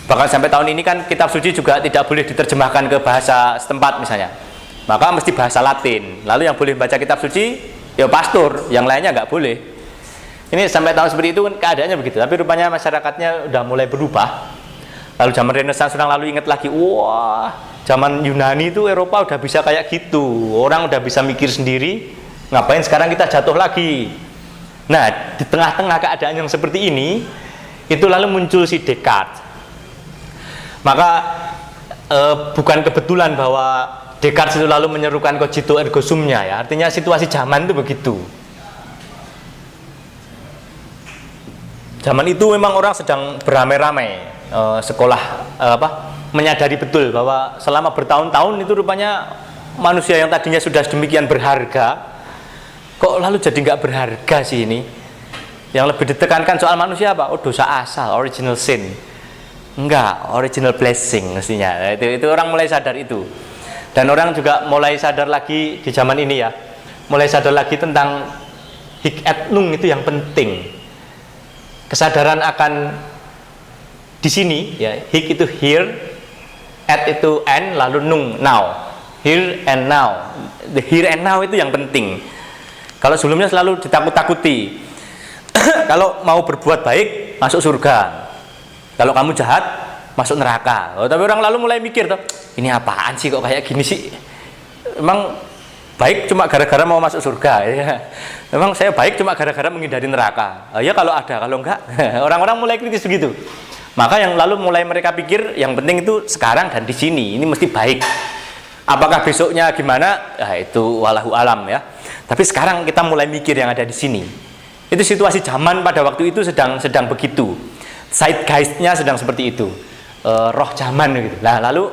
Bahkan sampai tahun ini kan kitab suci juga tidak boleh diterjemahkan ke bahasa setempat misalnya. Maka mesti bahasa Latin. Lalu yang boleh baca kitab suci ya pastor, yang lainnya nggak boleh. Ini sampai tahun seperti itu kan keadaannya begitu. Tapi rupanya masyarakatnya udah mulai berubah. Lalu zaman Renaissance orang lalu ingat lagi, wah zaman Yunani itu Eropa udah bisa kayak gitu. Orang udah bisa mikir sendiri. Ngapain sekarang kita jatuh lagi? Nah, di tengah-tengah keadaan yang seperti ini, itu lalu muncul si Descartes. Maka bukan kebetulan bahwa Descartes itu lalu menyerukan cogito ergo sumnya ya. Artinya situasi zaman itu begitu. Zaman itu memang orang sedang beramai-ramai sekolah menyadari betul bahwa selama bertahun-tahun itu rupanya manusia yang tadinya sudah sedemikian berharga kok lalu jadi nggak berharga sih ini. Yang lebih ditekankan soal manusia apa? Oh dosa asal, original sin. Enggak, original blessing mestinya. Itu orang mulai sadar itu. Dan orang juga mulai sadar lagi di zaman ini ya. Mulai sadar lagi tentang hic et nunc itu yang penting. Kesadaran akan di sini ya, hic itu here, et itu and, lalu nunc now. Here and now. The here and now itu yang penting. Kalau sebelumnya selalu ditakut-takuti. Kalau mau berbuat baik, masuk surga. Kalau kamu jahat, masuk neraka. Tapi orang lalu mulai mikir tuh, ini apaan sih kok kayak gini sih? Emang baik cuma gara-gara mau masuk surga ya. Memang saya baik cuma gara-gara menghindari neraka. Ya kalau ada, kalau enggak, orang-orang mulai kritis begitu. Maka yang lalu mulai mereka pikir yang penting itu sekarang dan di sini, ini mesti baik. Apakah besoknya gimana? Ya itu walahu alam ya. Tapi sekarang kita mulai mikir yang ada di sini. Itu situasi zaman pada waktu itu sedang begitu. Zeitgeist-nya sedang seperti itu. Roh zaman gitu. Nah, lalu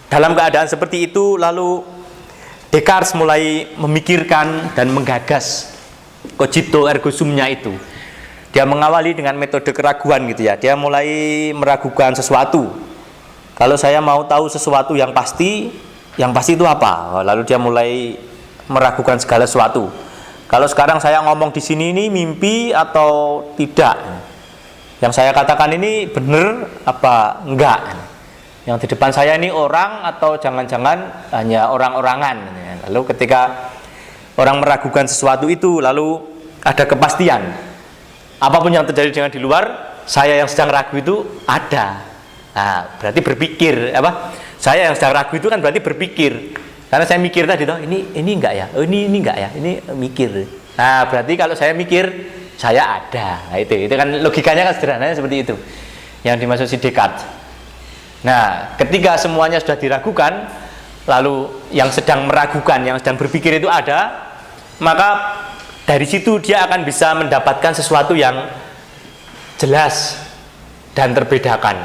dalam keadaan seperti itu, lalu Descartes mulai memikirkan dan menggagas cogito ergo sumnya itu. Dia mengawali dengan metode keraguan gitu ya. Dia mulai meragukan sesuatu. Kalau saya mau tahu sesuatu yang pasti itu apa? Lalu dia mulai meragukan segala sesuatu. Kalau sekarang saya ngomong di sini ini mimpi atau tidak? Yang saya katakan ini benar apa enggak? Yang di depan saya ini orang atau jangan-jangan hanya orang-orangan? Lalu ketika orang meragukan sesuatu itu, lalu ada kepastian. Apapun yang terjadi dengan di luar, saya yang sedang ragu itu ada. Nah, berarti berpikir apa? Saya yang sedang ragu itu kan berarti berpikir. Karena saya mikir tadi toh, ini enggak ya? Oh, ini enggak ya? Ini mikir. Nah, berarti kalau saya mikir, saya ada. Nah, itu kan logikanya kan sederhananya seperti itu. Yang dimaksud si Descartes. Nah, ketika semuanya sudah diragukan, lalu yang sedang meragukan, yang sedang berpikir itu ada, maka dari situ dia akan bisa mendapatkan sesuatu yang jelas dan terbedakan,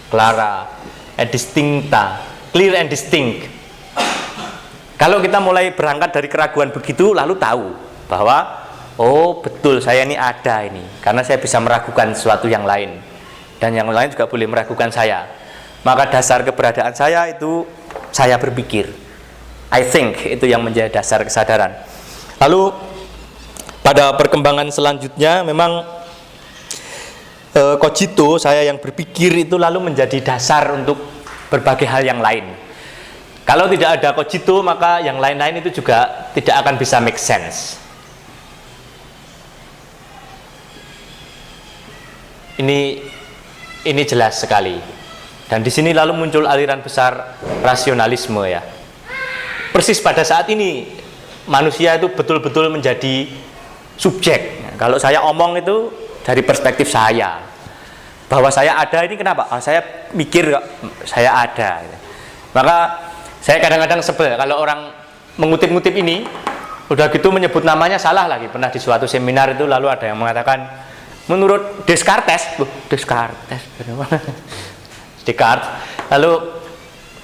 clara and distincta, clear and distinct. Kalau kita mulai berangkat dari keraguan begitu, lalu tahu bahwa oh betul saya ini ada ini, karena saya bisa meragukan sesuatu yang lain, dan yang lain juga boleh meragukan saya. Maka dasar keberadaan saya itu saya berpikir. I think itu yang menjadi dasar kesadaran. Lalu pada perkembangan selanjutnya memang cogito, saya yang berpikir itu lalu menjadi dasar untuk berbagai hal yang lain. Kalau tidak ada cogito, maka yang lain-lain itu juga tidak akan bisa make sense. Ini jelas sekali. Dan di sini lalu muncul aliran besar rasionalisme ya. Persis pada saat ini manusia itu betul-betul menjadi subjek. Kalau saya omong itu dari perspektif saya, bahwa saya ada ini kenapa? Saya mikir kok saya ada. Maka saya kadang-kadang sebel kalau orang mengutip-ngutip ini, udah gitu menyebut namanya salah lagi. Pernah di suatu seminar itu lalu ada yang mengatakan menurut Descartes, Descartes, lalu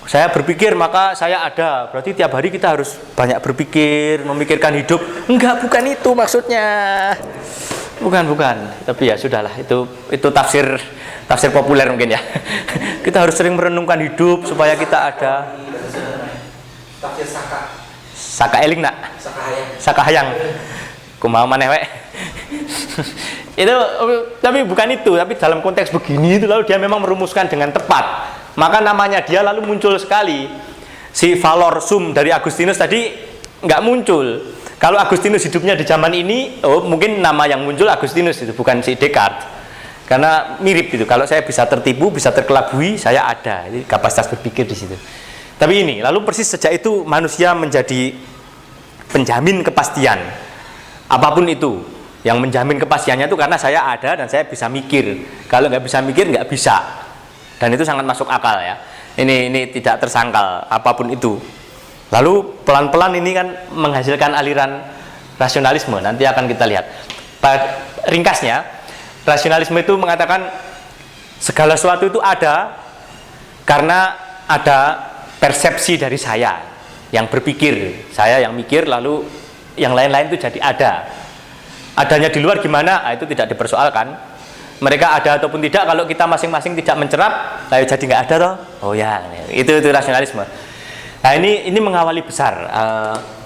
saya berpikir maka saya ada, berarti tiap hari kita harus banyak berpikir, memikirkan hidup. Enggak, bukan itu maksudnya. Bukan. Tapi ya sudahlah, itu tafsir populer mungkin ya. Kita harus sering merenungkan hidup supaya kita ada. Tafsir Saka eling nak. Saka hayang. Kumaha maneh we. Itu tapi bukan itu, tapi dalam konteks begini itu lalu dia memang merumuskan dengan tepat. Maka namanya dia lalu muncul sekali. Si valor sum dari Agustinus tadi nggak muncul. Kalau Agustinus hidupnya di zaman ini, mungkin nama yang muncul Agustinus itu, bukan si Descartes. Karena mirip itu. Kalau saya bisa tertipu, bisa terkelabui, saya ada. Jadi kapasitas berpikir di situ. Tapi ini, lalu persis sejak itu manusia menjadi penjamin kepastian. Apapun itu, yang menjamin kepastiannya itu karena saya ada dan saya bisa mikir. Kalau nggak bisa mikir, nggak bisa. Dan itu sangat masuk akal ya. Ini tidak tersangkal apapun itu. Lalu pelan-pelan ini kan menghasilkan aliran rasionalisme. Nanti akan kita lihat. Ringkasnya, rasionalisme itu mengatakan segala sesuatu itu ada karena ada persepsi dari saya yang berpikir, saya yang mikir, lalu yang lain-lain itu jadi ada. Adanya di luar gimana? Itu tidak dipersoalkan. Mereka ada ataupun tidak, kalau kita masing-masing tidak mencerap, lalu jadi nggak ada toh. Oh ya, itu rasionalisme. Nah ini mengawali besar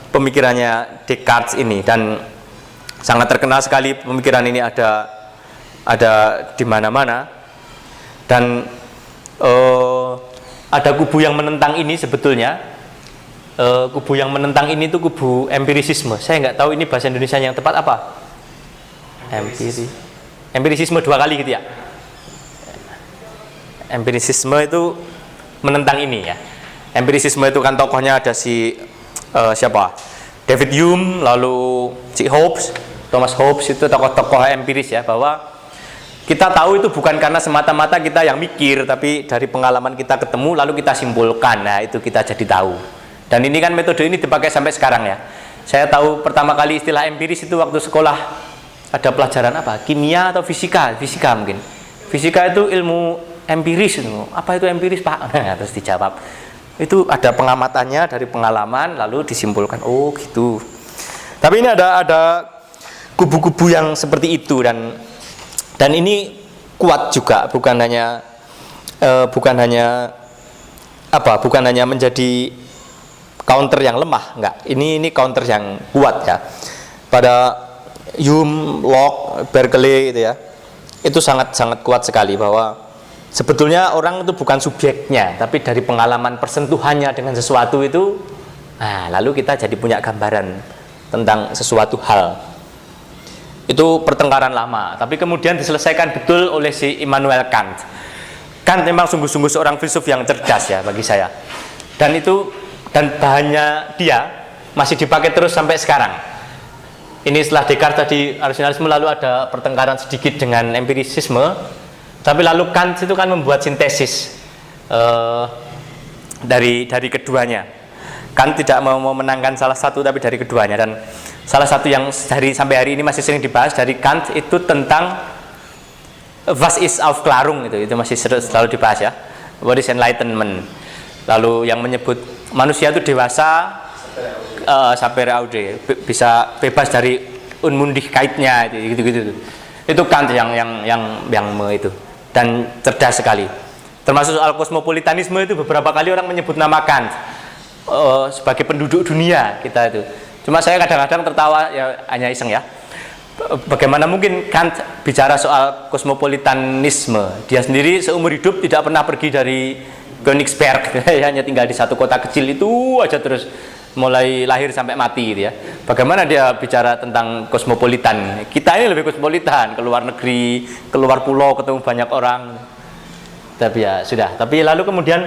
pemikirannya Descartes ini, dan sangat terkenal sekali pemikiran ini ada di mana-mana. Dan ada kubu yang menentang ini sebetulnya. Kubu yang menentang ini itu kubu empirisisme. Saya nggak tahu ini bahasa Indonesia yang tepat apa. Empirisisme dua kali gitu ya. Empirisisme itu menentang ini ya. Empirisisme itu kan tokohnya ada si siapa? David Hume, lalu si Hobbes, Thomas Hobbes, itu tokoh-tokoh empiris ya, bahwa kita tahu itu bukan karena semata-mata kita yang mikir, tapi dari pengalaman kita ketemu lalu kita simpulkan. Nah, itu kita jadi tahu. Dan ini kan metode ini dipakai sampai sekarang ya. Saya tahu pertama kali istilah empiris itu waktu sekolah. Ada pelajaran apa? Kimia atau fisika? Fisika mungkin. Fisika itu ilmu empiris itu. Apa itu empiris, Pak? Terus dijawab, Itu ada pengamatannya dari pengalaman lalu disimpulkan, oh gitu. Tapi ini ada kubu-kubu yang seperti itu dan ini kuat juga, bukan hanya menjadi counter yang lemah, enggak. Ini counter yang kuat ya. Pada Hume, Locke, Berkeley itu ya. Itu sangat kuat sekali bahwa sebetulnya orang itu bukan subjeknya, tapi dari pengalaman persentuhannya dengan sesuatu itu, nah lalu kita jadi punya gambaran tentang sesuatu hal. Itu pertengkaran lama, tapi kemudian diselesaikan betul oleh si Immanuel Kant. Kant memang sungguh-sungguh seorang filsuf yang cerdas ya bagi saya. Dan bahannya dia masih dipakai terus sampai sekarang. Ini setelah Descartes tadi rasionalisme, lalu ada pertengkaran sedikit dengan empirisisme. Tapi lalu Kant itu kan membuat sintesis dari keduanya. Kant tidak mau memenangkan salah satu tapi dari keduanya, dan salah satu yang sampai hari ini masih sering dibahas dari Kant itu tentang Was ist Aufklärung, itu masih selalu dibahas ya. What is enlightenment? Lalu yang menyebut manusia itu dewasa sapere aude, bisa bebas dari Unmündigkeitnya gitu. Itu Kant yang itu. Dan cerdas sekali. Termasuk soal kosmopolitanisme itu beberapa kali orang menyebut nama Kant sebagai penduduk dunia kita itu. Cuma saya kadang-kadang tertawa ya, hanya iseng ya. Bagaimana mungkin Kant bicara soal kosmopolitanisme? Dia sendiri seumur hidup tidak pernah pergi dari Königsberg, hanya tinggal di satu kota kecil itu aja terus mulai lahir sampai mati gitu ya. Bagaimana dia bicara tentang kosmopolitan? Kita ini lebih kosmopolitan, ke luar negeri, keluar pulau, ketemu banyak orang. Tapi ya sudah. Tapi lalu kemudian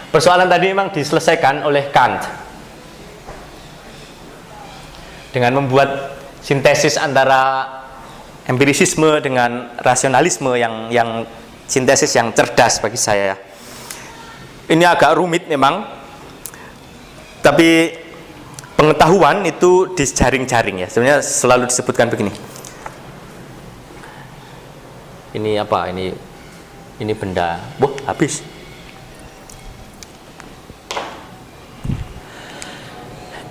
persoalan tadi memang diselesaikan oleh Kant dengan membuat sintesis antara empirisisme dengan rasionalisme yang sintesis yang cerdas bagi saya. Ini agak rumit memang, tapi pengetahuan itu dijaring-jaring ya. Sebenarnya selalu disebutkan begini. Ini apa? Ini benda. Habis.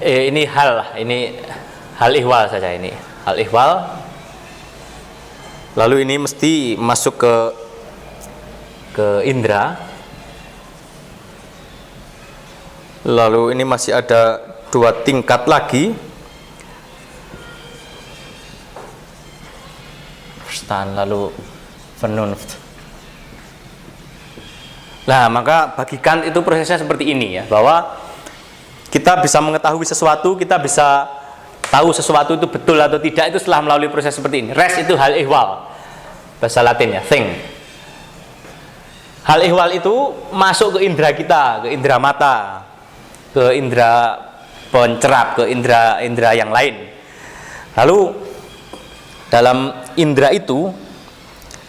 Ini hal ihwal saja ini. Hal ihwal. Lalu ini mesti masuk ke indera. Lalu ini masih ada 2 tingkat lagi. Verstand, lalu Vernunft. Nah, maka bagi Kant itu prosesnya seperti ini ya, bahwa kita bisa mengetahui sesuatu, kita bisa tahu sesuatu itu betul atau tidak itu setelah melalui proses seperti ini. Res itu hal ihwal, bahasa Latin ya, thing. Hal ihwal itu masuk ke indera kita, ke indera mata, ke indera pencerap, ke indera yang lain. Lalu dalam indera itu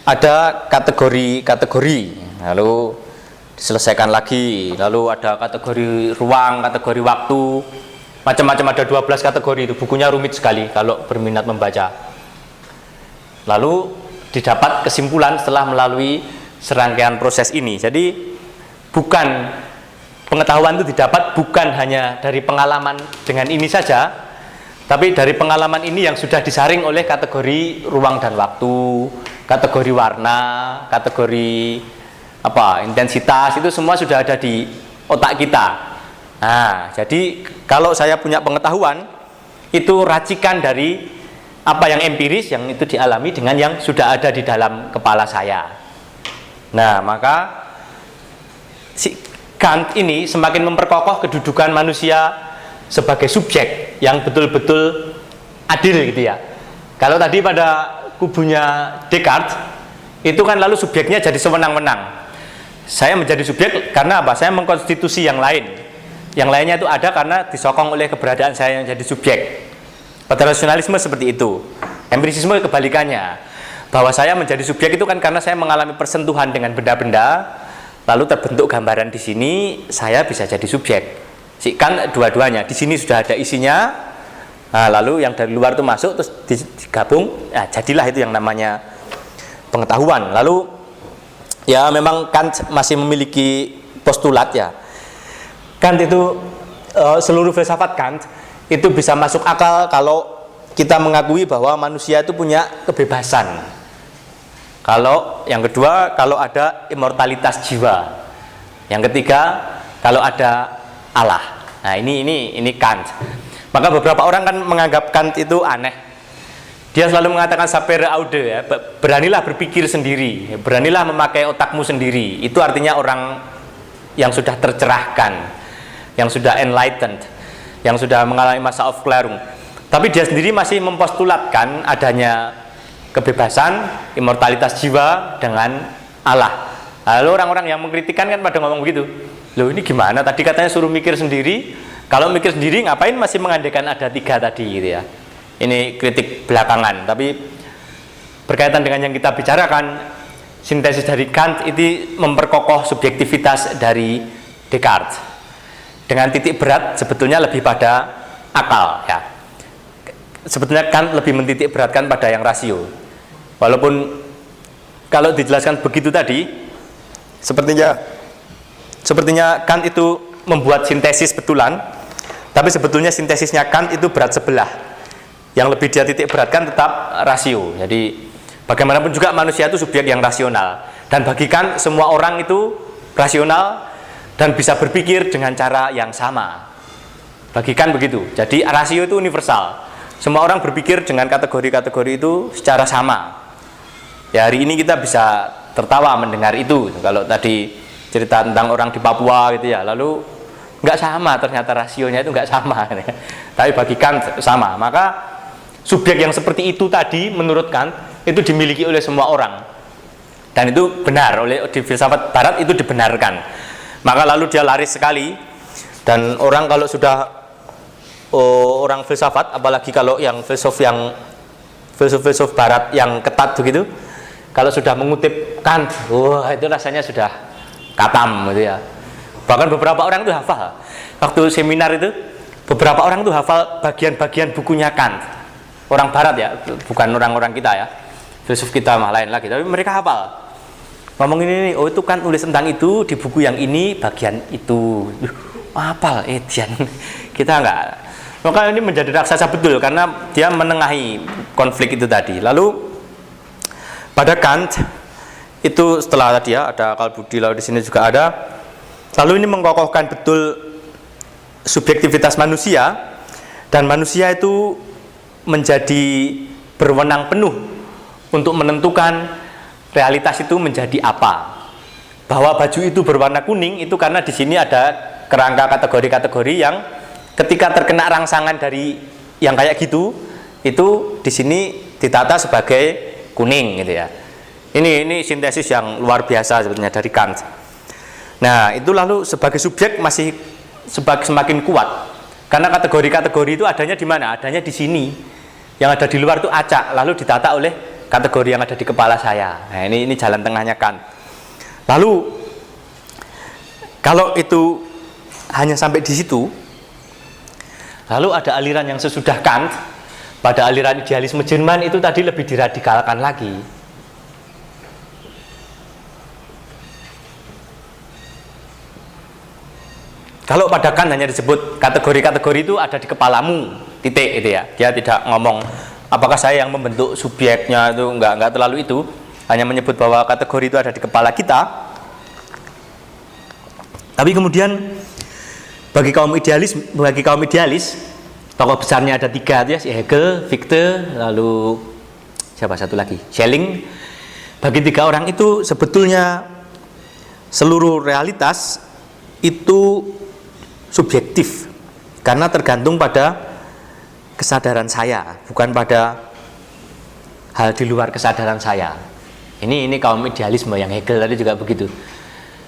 ada kategori-kategori, lalu diselesaikan lagi. Lalu ada kategori ruang, kategori waktu, macam-macam, ada 12 kategori itu. Bukunya rumit sekali kalau berminat membaca. Lalu didapat kesimpulan setelah melalui serangkaian proses ini. Jadi pengetahuan itu didapat bukan hanya dari pengalaman dengan ini saja, tapi dari pengalaman ini yang sudah disaring oleh kategori ruang dan waktu, kategori warna, kategori intensitas, itu semua sudah ada di otak kita. Nah, jadi kalau saya punya pengetahuan, itu racikan dari apa yang empiris yang itu dialami dengan yang sudah ada di dalam kepala saya. Nah, maka Kant ini semakin memperkokoh kedudukan manusia sebagai subjek yang betul-betul adil gitu ya. Kalau tadi pada kubunya Descartes itu kan lalu subjeknya jadi sewenang-wenang. Saya menjadi subjek karena apa? Saya mengkonstitusi yang lain. Yang lainnya itu ada karena disokong oleh keberadaan saya yang jadi subjek. Pada rasionalisme seperti itu. Empirisisme kebalikannya. Bahwa saya menjadi subjek itu kan karena saya mengalami persentuhan dengan benda-benda. Lalu terbentuk gambaran di sini, saya bisa jadi subjek. Kan dua-duanya. Di sini sudah ada isinya. Nah, lalu yang dari luar itu masuk terus digabung, ya jadilah itu yang namanya pengetahuan. Lalu ya memang Kant masih memiliki postulat ya. Kant itu seluruh filsafat Kant itu bisa masuk akal kalau kita mengakui bahwa manusia itu punya kebebasan. Kalau yang kedua, kalau ada immortalitas jiwa. Yang ketiga, kalau ada Allah. Nah, ini Kant. Maka beberapa orang kan menganggap Kant itu aneh. Dia selalu mengatakan sapere aude, ya, beranilah berpikir sendiri, beranilah memakai otakmu sendiri. Itu artinya orang yang sudah tercerahkan, yang sudah enlightened, yang sudah mengalami masa Aufklärung. Tapi dia sendiri masih mempostulatkan adanya kebebasan, immortalitas jiwa dengan Allah. Lalu orang-orang yang mengkritikan kan pada ngomong begitu. Loh, ini gimana? Tadi katanya suruh mikir sendiri. Kalau mikir sendiri ngapain masih mengandaikan ada 3 tadi gitu ya. Ini kritik belakangan. Tapi berkaitan dengan yang kita bicarakan, sintesis dari Kant itu memperkokoh subjektivitas dari Descartes. Dengan titik berat sebetulnya lebih pada akal ya. Sebetulnya Kant lebih mentitik beratkan pada yang rasio. Walaupun kalau dijelaskan begitu tadi, sepertinya Kant itu membuat sintesis betulan, tapi sebetulnya sintesisnya Kant itu berat sebelah. Yang lebih dia titik beratkan tetap rasio. Jadi bagaimanapun juga manusia itu subjek yang rasional, dan bagi Kant semua orang itu rasional dan bisa berpikir dengan cara yang sama. Bagi Kant begitu. Jadi rasio itu universal. Semua orang berpikir dengan kategori-kategori itu secara sama. Ya, hari ini kita bisa tertawa mendengar itu. Kalau tadi cerita tentang orang di Papua gitu ya, lalu nggak sama, ternyata rasionya itu nggak sama. Tapi bagi Kant sama. Maka subjek yang seperti itu tadi menurut Kant itu dimiliki oleh semua orang, dan itu benar oleh di filsafat Barat itu dibenarkan. Maka lalu dia laris sekali, dan orang kalau sudah orang filsafat, apalagi kalau yang filsuf Barat yang ketat begitu, kalau sudah mengutip Kant, wah itu rasanya sudah katam gitu ya. Bahkan beberapa orang itu hafal. Waktu seminar itu beberapa orang itu hafal bagian-bagian bukunya Kant. Orang Barat ya, bukan orang-orang kita ya, filsuf kita mah lain lagi, tapi mereka hafal. Ngomong ini, oh itu kan tulis tentang itu di buku yang ini bagian itu. Hafal, Edian. Kita enggak. Maka ini menjadi raksasa betul karena dia menengahi konflik itu tadi. Lalu pada Kant itu setelah tadi ya ada akal budi, lalu di sini juga ada. Lalu ini mengokohkan betul subjektivitas manusia, dan manusia itu menjadi berwenang penuh untuk menentukan realitas itu menjadi apa. Bahwa baju itu berwarna kuning itu karena di sini ada kerangka kategori-kategori yang ketika terkena rangsangan dari yang kayak gitu, itu di sini ditata sebagai kuning gitu ya. Ini sintesis yang luar biasa sebetulnya dari Kant. Nah, itu lalu sebagai subjek masih semakin kuat. Karena kategori-kategori itu adanya di mana? Adanya di sini. Yang ada di luar itu acak, lalu ditata oleh kategori yang ada di kepala saya. Nah, ini jalan tengahnya Kant. Lalu kalau itu hanya sampai di situ, lalu ada aliran yang sesudah Kant, pada aliran idealisme Jerman itu tadi lebih diradikalkan lagi. Kalau pada Kant hanya disebut kategori-kategori itu ada di kepalamu, titik itu ya. Dia tidak ngomong apakah saya yang membentuk subjeknya, itu enggak terlalu itu. Hanya menyebut bahwa kategori itu ada di kepala kita. Tapi kemudian bagi kaum idealis, tokoh besarnya ada 3 ya, si Hegel, Fichte, lalu siapa satu lagi? Schelling. Bagi 3 orang itu sebetulnya seluruh realitas itu subjektif karena tergantung pada kesadaran saya, bukan pada hal di luar kesadaran saya. Ini kaum idealisme yang Hegel tadi juga begitu.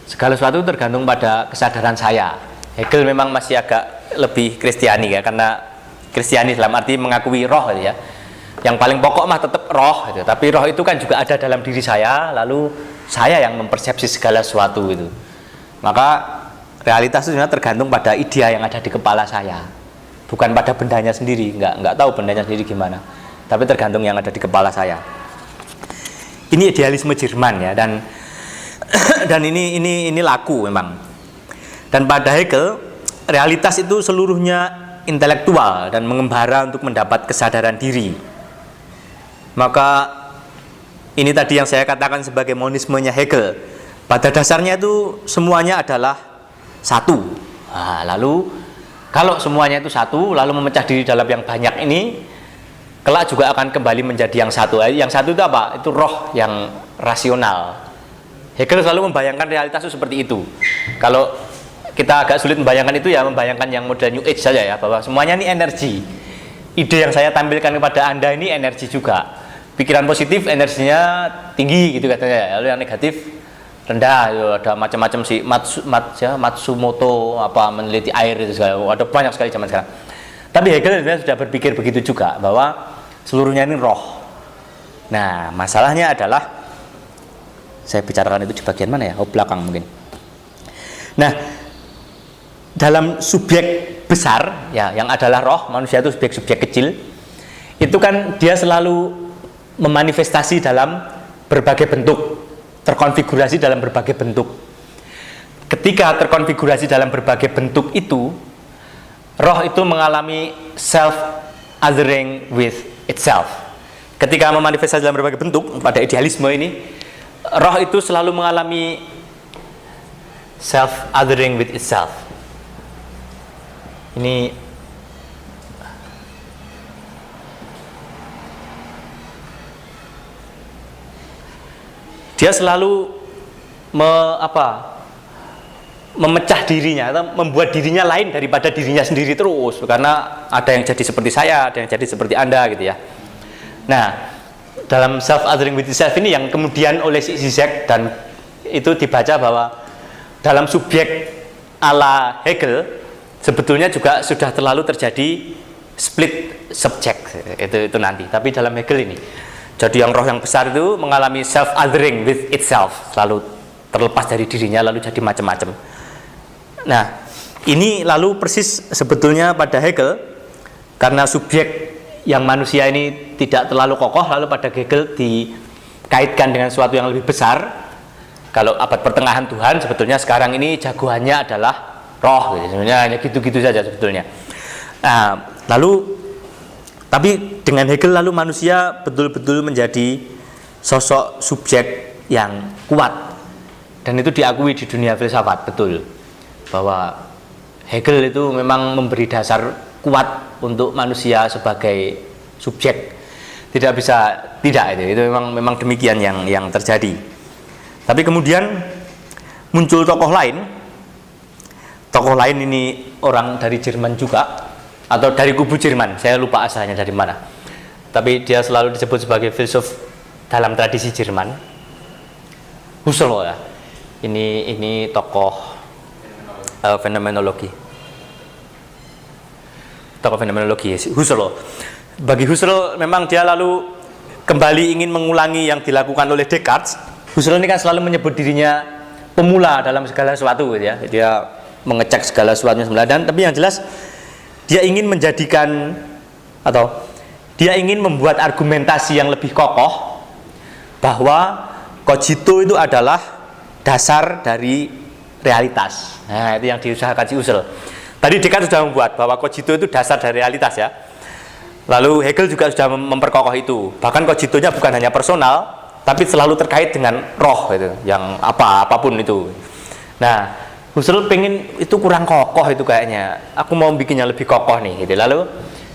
Segala sesuatu tergantung pada kesadaran saya. Hegel memang masih agak lebih Kristiani ya, karena Kristiani dalam arti mengakui roh ya. Yang paling pokok mah tetap roh gitu. Tapi roh itu kan juga ada dalam diri saya, lalu saya yang mempersepsi segala sesuatu itu. Maka realitas itu sebenarnya tergantung pada idea yang ada di kepala saya, bukan pada bendanya sendiri. Enggak tahu bendanya sendiri gimana, tapi tergantung yang ada di kepala saya. Ini idealisme Jerman ya, dan ini laku memang. Dan pada Hegel realitas itu seluruhnya intelektual dan mengembara untuk mendapat kesadaran diri. Maka ini tadi yang saya katakan sebagai monismenya Hegel. Pada dasarnya itu semuanya adalah satu. Nah, lalu kalau semuanya itu satu, lalu memecah diri dalam yang banyak ini, kelak juga akan kembali menjadi yang satu. Yang satu itu apa? Itu roh yang rasional. Hegel selalu membayangkan realitas itu seperti itu. Kalau kita agak sulit membayangkan itu, ya membayangkan yang model New Age saja ya, bahwa semuanya ini energi. Ide yang saya tampilkan kepada Anda ini energi juga. Pikiran positif energinya tinggi gitu katanya, lalu yang negatif rendah. Ada macam-macam sih, Matsumoto apa meneliti air itu segala, ada banyak sekali zaman sekarang. Tapi Hegel sudah berpikir begitu juga, bahwa seluruhnya ini roh. Nah, masalahnya adalah, saya bicarakan itu di bagian mana ya? Oh, belakang mungkin. Nah, dalam subjek besar ya, yang adalah roh, manusia itu subjek kecil, itu kan dia selalu memanifestasi dalam berbagai bentuk, terkonfigurasi dalam berbagai bentuk. Ketika terkonfigurasi dalam berbagai bentuk itu, roh itu mengalami self othering with itself. Ketika memanifestasi dalam berbagai bentuk, pada idealisme ini, roh itu selalu mengalami self othering with itself. Ini dia selalu memecah dirinya atau membuat dirinya lain daripada dirinya sendiri terus, karena ada yang jadi seperti saya, ada yang jadi seperti Anda gitu ya. Nah, dalam self othering with itself ini yang kemudian oleh Zizek dan itu dibaca bahwa dalam subjek ala Hegel sebetulnya juga sudah terlalu terjadi split subject itu nanti. Tapi dalam Hegel ini, jadi yang roh yang besar itu mengalami self othering with itself, selalu terlepas dari dirinya lalu jadi macam-macam. Nah, ini lalu persis sebetulnya pada Hegel, karena subjek yang manusia ini tidak terlalu kokoh, lalu pada Hegel dikaitkan dengan sesuatu yang lebih besar. Kalau abad pertengahan Tuhan, sebetulnya sekarang ini jagoannya adalah roh, gitu. Sebenarnya hanya gitu-gitu saja sebetulnya. Nah, lalu tapi dengan Hegel lalu manusia betul-betul menjadi sosok subjek yang kuat, dan itu diakui di dunia filsafat, betul, bahwa Hegel itu memang memberi dasar kuat untuk manusia sebagai subjek. Tidak bisa tidak, itu memang demikian yang terjadi. Tapi kemudian muncul tokoh lain ini orang dari Jerman juga, atau dari kubu Jerman, saya lupa asalnya dari mana, tapi dia selalu disebut sebagai filsuf dalam tradisi Jerman, Husserl ya. Ini tokoh fenomenologi Husserl. Bagi Husserl memang dia lalu kembali ingin mengulangi yang dilakukan oleh Descartes. Husserl ini kan selalu menyebut dirinya pemula dalam segala sesuatu gitu ya. Dia mengecek segala sesuatunya sebenarnya, tapi yang jelas dia ingin menjadikan atau dia ingin membuat argumentasi yang lebih kokoh bahwa cogito itu adalah dasar dari realitas. Nah, itu yang diusahakan si Husserl. Tadi Descartes sudah membuat bahwa cogito itu dasar dari realitas ya. Lalu Hegel juga sudah memperkokoh itu. Bahkan cogitonya bukan hanya personal, tapi selalu terkait dengan roh itu, yang apapun itu. Nah, Husserl pengen itu kurang kokoh itu kayaknya. Aku mau bikinnya lebih kokoh nih gitu. Lalu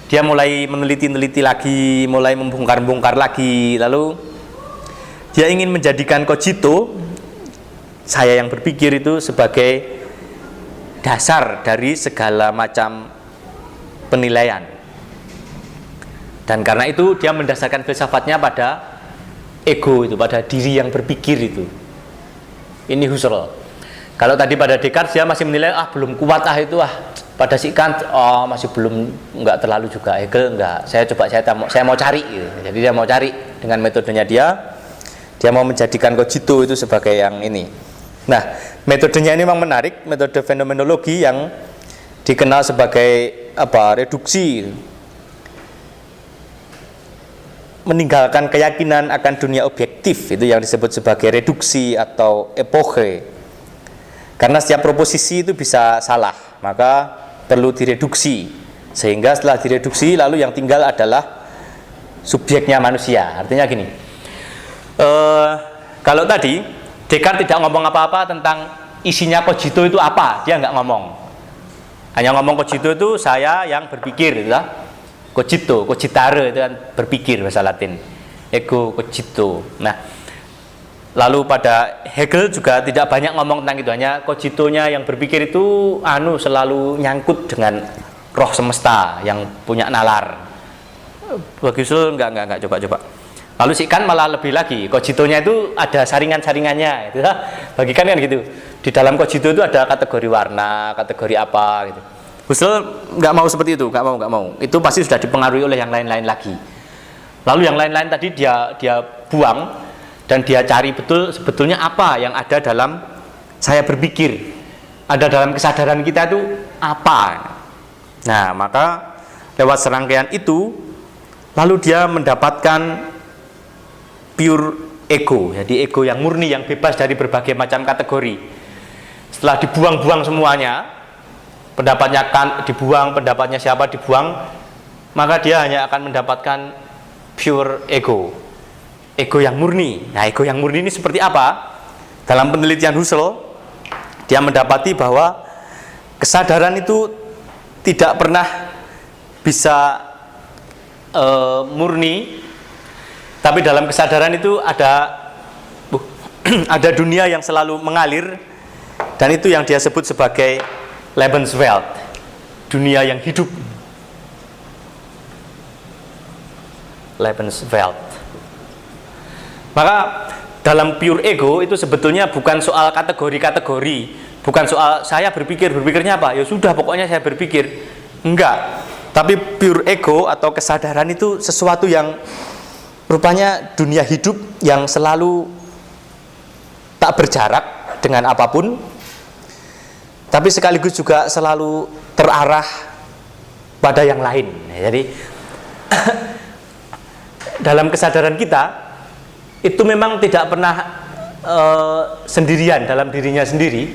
dia mulai meneliti lagi, mulai membongkar lagi. Lalu dia ingin menjadikan cogito, saya yang berpikir itu, sebagai dasar dari segala macam penilaian. Dan karena itu dia mendasarkan filsafatnya pada ego itu, pada diri yang berpikir itu. Ini Husserl. Kalau tadi pada Descartes dia masih menilai belum kuat itu pada si Kant masih belum, enggak terlalu juga. Hegel enggak. Saya mau cari gitu. Jadi dia mau cari dengan metodenya dia mau menjadikan cogito itu sebagai yang ini. Nah, metodenya ini memang menarik, metode fenomenologi yang dikenal sebagai reduksi. Meninggalkan keyakinan akan dunia objektif, itu yang disebut sebagai reduksi atau epoche. Karena setiap proposisi itu bisa salah. maka perlu direduksi, sehingga setelah direduksi lalu yang tinggal adalah subjeknya manusia. Artinya gini, kalau tadi Descartes tidak ngomong apa-apa tentang isinya cogito itu apa, dia nggak ngomong, hanya ngomong cogito itu saya yang berpikir, gitu lah. Cogito, cogitare itu kan berpikir bahasa Latin, ego cogito. Nah, lalu pada Hegel juga tidak banyak ngomong tentang itu, hanya cogitonya yang berpikir itu selalu nyangkut dengan roh semesta yang punya nalar. Bagi Husserl enggak coba. Lalu si Kant malah lebih lagi, cogitonya itu ada saringan-saringannya, gitu. Bagi Kant kan gitu. Di dalam cogito itu ada kategori warna, kategori apa gitu. Husserl nggak mau seperti itu, nggak mau. Itu pasti sudah dipengaruhi oleh yang lain-lain lagi. Lalu yang lain-lain tadi dia buang dan dia cari betul sebetulnya apa yang ada dalam saya berpikir, ada dalam kesadaran kita itu apa. Nah, maka lewat serangkaian itu lalu dia mendapatkan pure ego, jadi ego yang murni, yang bebas dari berbagai macam kategori. Setelah dibuang-buang semuanya, pendapatnya Kant dibuang, pendapatnya siapa dibuang, maka dia hanya akan mendapatkan pure ego yang murni. Nah, ego yang murni ini seperti apa? Dalam penelitian Husserl, dia mendapati bahwa kesadaran itu tidak pernah bisa murni, tapi dalam kesadaran itu ada dunia yang selalu mengalir, dan itu yang dia sebut sebagai Lebenswelt, dunia yang hidup. Lebenswelt. Maka dalam pure ego itu sebetulnya bukan soal kategori-kategori, bukan soal saya berpikirnya apa, ya sudah pokoknya saya berpikir. Enggak. Tapi pure ego atau kesadaran itu sesuatu yang rupanya dunia hidup yang selalu tak berjarak dengan apapun, tapi sekaligus juga selalu terarah pada yang lain. Jadi dalam kesadaran kita itu memang tidak pernah sendirian dalam dirinya sendiri,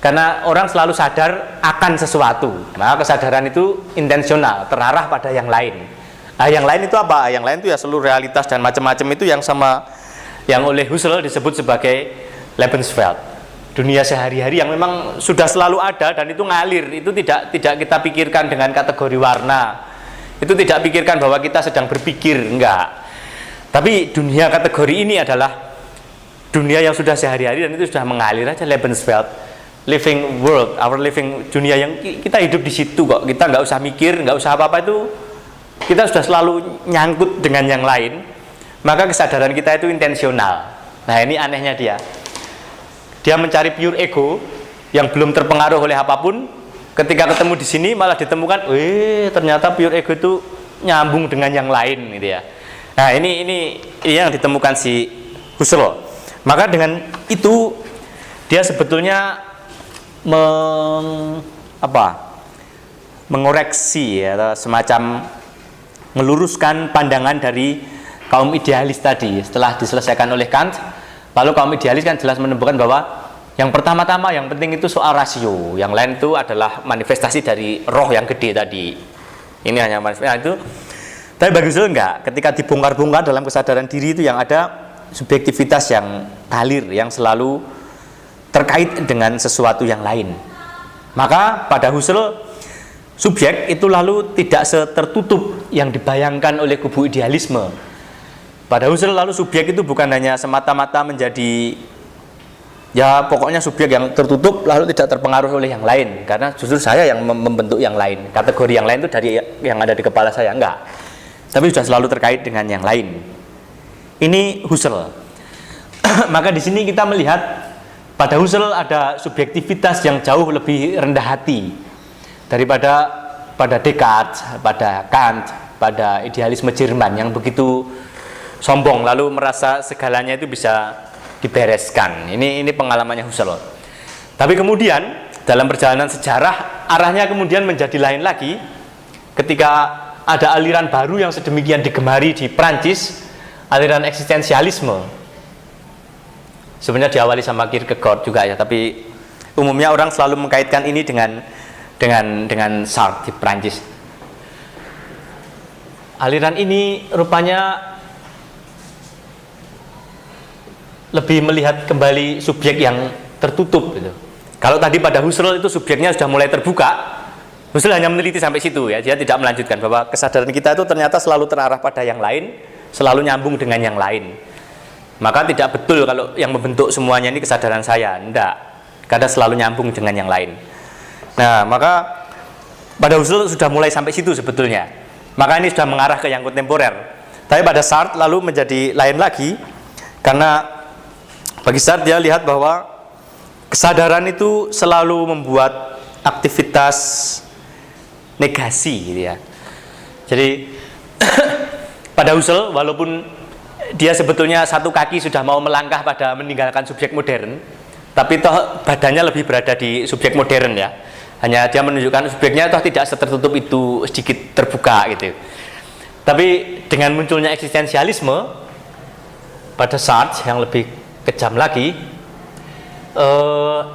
karena orang selalu sadar akan sesuatu. Maka kesadaran itu intensional, terarah pada yang lain. Nah, yang lain itu apa? Yang lain itu ya seluruh realitas dan macam-macam itu yang oleh Husserl disebut sebagai Lebenswelt. Dunia sehari-hari yang memang sudah selalu ada dan itu ngalir, itu tidak kita pikirkan dengan kategori warna, itu tidak pikirkan bahwa kita sedang berpikir, enggak. Tapi dunia kategori ini adalah dunia yang sudah sehari-hari dan itu sudah mengalir aja, Lebenswelt, living world, our living, dunia yang kita hidup di situ kok, kita nggak usah mikir, nggak usah apa-apa, itu kita sudah selalu nyangkut dengan yang lain. Maka kesadaran kita itu intensional. Nah, ini anehnya dia mencari pure ego yang belum terpengaruh oleh apapun. Ketika ketemu di sini malah ditemukan, ternyata pure ego itu nyambung dengan yang lain, gitu ya. Nah, ini yang ditemukan si Husserl. Maka dengan itu dia sebetulnya mengoreksi ya, atau semacam meluruskan pandangan dari kaum idealis tadi setelah diselesaikan oleh Kant. Lalu kaum idealis kan jelas menemukan bahwa yang pertama-tama yang penting itu soal rasio, yang lain itu adalah manifestasi dari roh yang gede tadi. Ini hanya manifestasi itu. Tapi bagi Husserl enggak, ketika dibongkar-bongkar dalam kesadaran diri itu yang ada subjektivitas yang kalir, yang selalu terkait dengan sesuatu yang lain. Maka pada Husserl subjek itu lalu tidak setertutup yang dibayangkan oleh kubu idealisme. Pada Husserl lalu subjek itu bukan hanya semata-mata menjadi ya pokoknya subjek yang tertutup lalu tidak terpengaruh oleh yang lain, karena justru saya yang membentuk yang lain, kategori yang lain itu dari yang ada di kepala saya, enggak, tapi sudah selalu terkait dengan yang lain. Ini Husserl. Maka di sini kita melihat pada Husserl ada subjektivitas yang jauh lebih rendah hati daripada pada Descartes, pada Kant, pada idealisme Jerman yang begitu sombong lalu merasa segalanya itu bisa dibereskan. Ini pengalamannya Husserl. Tapi kemudian dalam perjalanan sejarah arahnya kemudian menjadi lain lagi ketika ada aliran baru yang sedemikian digemari di Prancis, aliran eksistensialisme. Sebenarnya diawali sama Kierkegaard juga ya, tapi umumnya orang selalu mengkaitkan ini dengan dengan Sartre di Prancis. Aliran ini rupanya lebih melihat kembali subjek yang tertutup gitu. Kalau tadi pada Husserl itu subjeknya sudah mulai terbuka, Husserl hanya meneliti sampai situ ya, dia tidak melanjutkan bahwa kesadaran kita itu ternyata selalu terarah pada yang lain, selalu nyambung dengan yang lain. Maka tidak betul kalau yang membentuk semuanya ini kesadaran saya, enggak, karena selalu nyambung dengan yang lain. Nah, maka pada Husserl sudah mulai sampai situ sebetulnya. Maka ini sudah mengarah ke yang kontemporer. Tapi pada Sartre lalu menjadi lain lagi, karena bagi Sartre dia lihat bahwa kesadaran itu selalu membuat aktivitas negasi gitu ya. Jadi pada Husserl walaupun dia sebetulnya satu kaki sudah mau melangkah pada meninggalkan subjek modern, tapi toh badannya lebih berada di subjek modern ya. Hanya dia menunjukkan subjeknya toh tidak setertutup itu, sedikit terbuka gitu. Tapi dengan munculnya eksistensialisme pada Sartre yang lebih kejam lagi,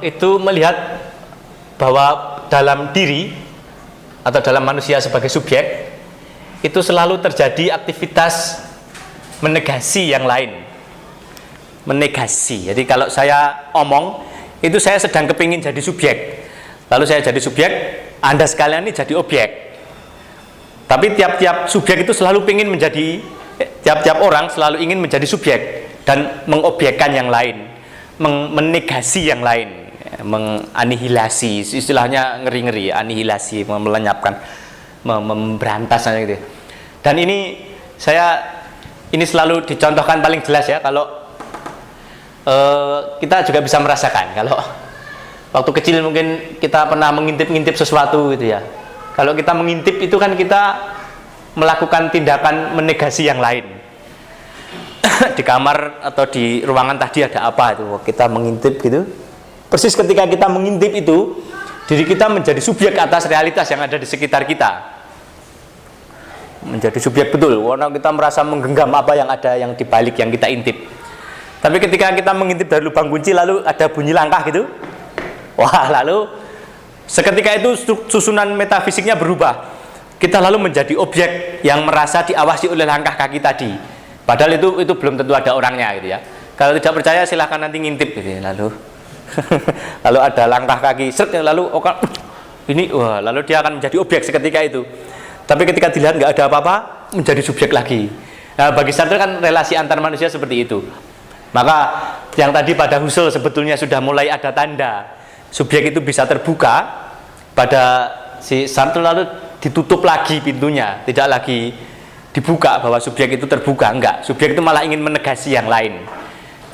itu melihat bahwa dalam diri atau dalam manusia sebagai subjek itu selalu terjadi aktivitas menegasi yang lain. Menegasi. Jadi kalau saya omong itu saya sedang kepingin jadi subjek, lalu saya jadi subjek, Anda sekalian ini jadi objek. Tapi tiap-tiap subjek itu selalu ingin menjadi, tiap-tiap orang selalu ingin menjadi subjek dan mengobjekkan yang lain, menegasi yang lain, menganihilasi, istilahnya ngeri-ngeri, anihilasi, melenyapkan, memberantas gitu. Dan ini selalu dicontohkan paling jelas ya, kalau kita juga bisa merasakan kalau waktu kecil mungkin kita pernah mengintip-ngintip sesuatu gitu ya. Kalau kita mengintip itu kan kita melakukan tindakan menegasi yang lain. Di kamar atau di ruangan tadi ada apa itu, kita mengintip gitu. Persis ketika kita mengintip itu, diri kita menjadi subjek atas realitas yang ada di sekitar kita. Menjadi subjek betul, karena kita merasa menggenggam apa yang ada yang dibalik yang kita intip. Tapi ketika kita mengintip dari lubang kunci lalu ada bunyi langkah gitu, wah, lalu seketika itu susunan metafisiknya berubah. Kita lalu menjadi objek yang merasa diawasi oleh langkah kaki tadi. Padahal itu belum tentu ada orangnya gitu ya. Kalau tidak percaya silahkan nanti ngintip gitu ya. Lalu lalu ada langkah kaki seret, lalu lalu dia akan menjadi objek seketika itu. Tapi ketika dilihat nggak ada apa-apa, menjadi subjek lagi. Nah, bagi Sartre kan relasi antar manusia seperti itu. Maka yang tadi pada Husserl sebetulnya sudah mulai ada tanda subjek itu bisa terbuka, pada si Sartre lalu ditutup lagi pintunya, tidak lagi dibuka bahwa subjek itu terbuka, enggak. Subjek itu malah ingin menegasi yang lain.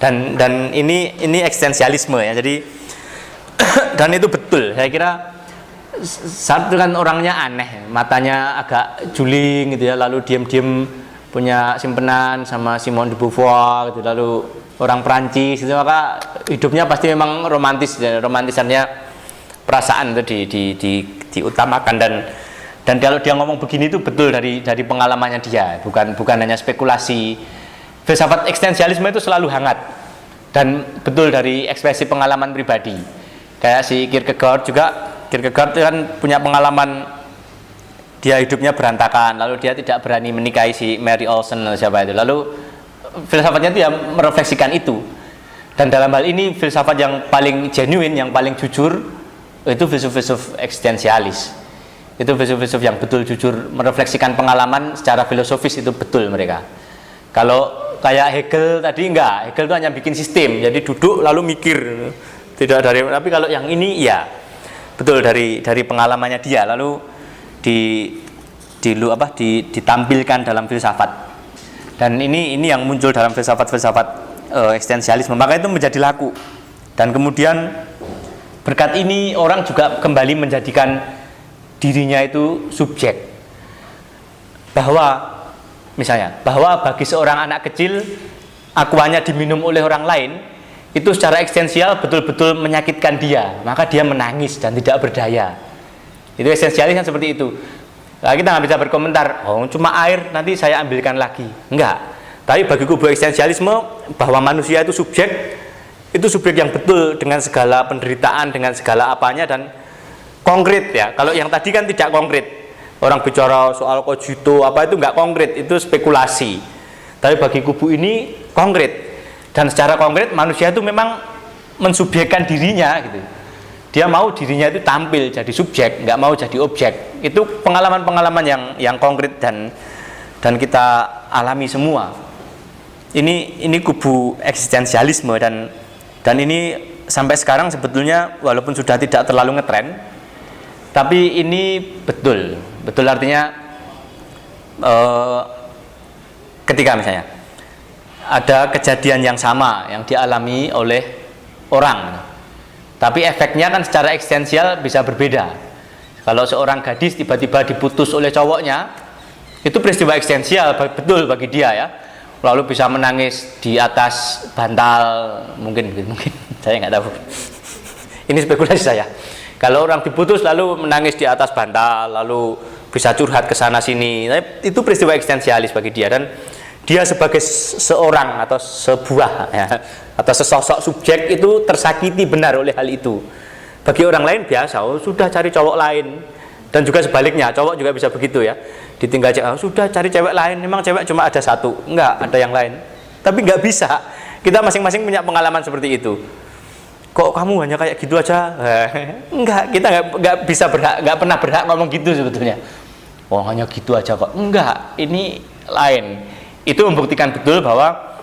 Dan ini eksistensialisme ya. Jadi dan itu betul. Saya kira Sartre kan orangnya aneh, matanya agak juling gitu ya, lalu diam-diam punya simpenan sama Simone de Beauvoir gitu, lalu orang Prancis itu, maka hidupnya pasti memang romantis ya. Romantisannya perasaan itu diutamakan, dan kalau dia ngomong begini itu betul dari pengalamannya dia, bukan hanya spekulasi. Filsafat eksistensialisme itu selalu hangat dan betul dari ekspresi pengalaman pribadi. Kayak si Kierkegaard juga, Kierkegaard kan punya pengalaman dia hidupnya berantakan, lalu dia tidak berani menikahi si Mary Olsen siapa itu. Lalu filsafatnya dia merefleksikan itu. Dan dalam hal ini filsafat yang paling genuine, yang paling jujur itu filsuf-filsuf eksistensialis. Itu filsuf-filsuf yang betul jujur merefleksikan pengalaman secara filosofis, itu betul mereka. Kalau kayak Hegel tadi enggak, Hegel itu hanya bikin sistem, jadi duduk lalu mikir, tidak dari. Tapi kalau yang ini ya betul dari pengalamannya dia, lalu ditampilkan dalam filsafat. Dan ini yang muncul dalam filsafat eksistensialisme, maka itu menjadi laku. Dan kemudian berkat ini orang juga kembali menjadikan dirinya itu subjek. Bahwa bagi seorang anak kecil, aquanya diminum oleh orang lain, itu secara eksistensial betul-betul menyakitkan dia, maka dia menangis dan tidak berdaya. Itu eksistensialis kan seperti itu. Nah, kita nggak bisa berkomentar, oh cuma air, nanti saya ambilkan lagi. Enggak. Tapi bagi kubu eksistensialisme, bahwa manusia itu subjek yang betul dengan segala penderitaan, dengan segala apanya, dan konkret ya. Kalau yang tadi kan tidak konkret. Orang bicara soal cogito apa itu nggak konkret, itu spekulasi. Tapi bagi kubu ini konkret. Dan secara konkret manusia itu memang mensubjekkan dirinya gitu. Dia mau dirinya itu tampil jadi subjek, nggak mau jadi objek. Itu pengalaman-pengalaman yang konkret dan kita alami semua. Ini kubu eksistensialisme dan ini sampai sekarang sebetulnya walaupun sudah tidak terlalu ngetren, tapi ini betul artinya ketika misalnya ada kejadian yang sama yang dialami oleh orang, tapi efeknya kan secara eksistensial bisa berbeda. Kalau seorang gadis tiba-tiba diputus oleh cowoknya, itu peristiwa eksistensial betul bagi dia ya. Lalu bisa menangis di atas bantal, mungkin saya nggak tahu. Ini spekulasi saya. Kalau orang diputus lalu menangis di atas bantal, lalu bisa curhat ke sana sini, itu peristiwa eksistensialis bagi dia, dan dia sebagai seorang atau sebuah ya, atau sesosok subjek itu tersakiti benar oleh hal itu. Bagi orang lain biasa, sudah cari cowok lain. Dan juga sebaliknya, cowok juga bisa begitu ya. Ditinggal cewek, sudah cari cewek lain, memang cewek cuma ada satu, enggak, ada yang lain. Tapi enggak bisa. Kita masing-masing punya pengalaman seperti itu. Kok kamu hanya kayak gitu aja? Enggak, kita enggak bisa berhak, enggak pernah berhak ngomong gitu sebetulnya. Oh, hanya gitu aja kok. Enggak, ini lain. Itu membuktikan betul bahwa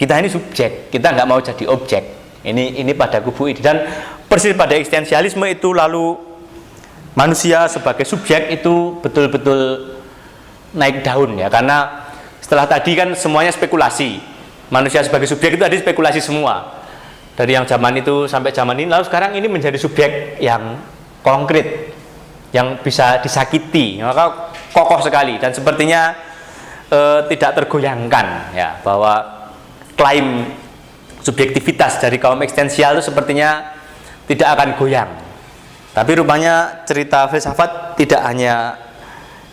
kita ini subjek, kita enggak mau jadi objek. Ini pada kubu ini, dan persis pada eksistensialisme itu lalu manusia sebagai subjek itu betul-betul naik daun ya, karena setelah tadi kan semuanya spekulasi. Manusia sebagai subjek itu tadi spekulasi semua. Dari yang zaman itu sampai zaman ini, lalu sekarang ini menjadi subjek yang konkret, yang bisa disakiti, maka kokoh sekali dan sepertinya tidak tergoyangkan ya, bahwa klaim subjektivitas dari kaum eksistensial itu sepertinya tidak akan goyang. Tapi rupanya cerita filsafat tidak hanya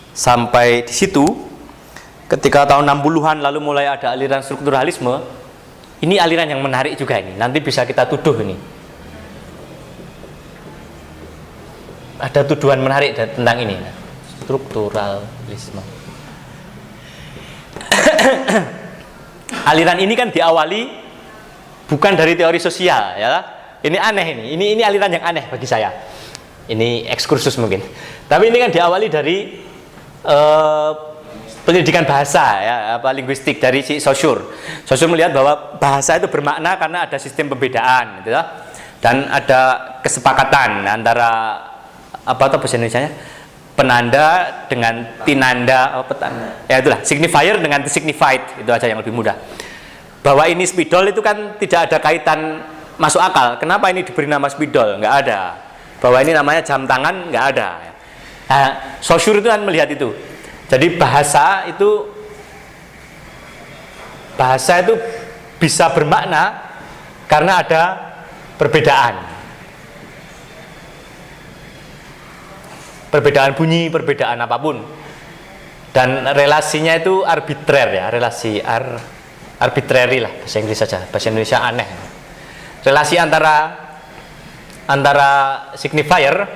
sampai di situ. Ketika tahun 60-an lalu mulai ada aliran strukturalisme. Ini aliran yang menarik juga ini. Nanti bisa kita tuduh ini. Ada tuduhan menarik tentang ini. Strukturalisme. Aliran ini kan diawali bukan dari teori sosial ya. Ini aneh ini. Ini aliran yang aneh bagi saya. Ini ekskursus mungkin. Tapi ini kan diawali dari pendidikan bahasa ya, linguistik dari si Saussure. Saussure melihat bahwa bahasa itu bermakna karena ada sistem pembedaan gitu ya. Dan ada kesepakatan antara apa atau bahasa Indonesianya? Penanda dengan tinanda, ya itulah, signifier dengan signified, itu aja yang lebih mudah. Bahwa ini spidol itu kan tidak ada kaitan masuk akal. Kenapa ini diberi nama spidol? Nggak ada. Bahwa ini namanya jam tangan, nggak ada. Nah, Saussure itu kan melihat itu. Jadi bahasa itu bisa bermakna karena ada perbedaan. Perbedaan bunyi, perbedaan apapun. Dan relasinya itu arbitrer ya, relasi arbitrary lah bahasa Inggris saja. Bahasa Indonesia aneh. Relasi antara signifier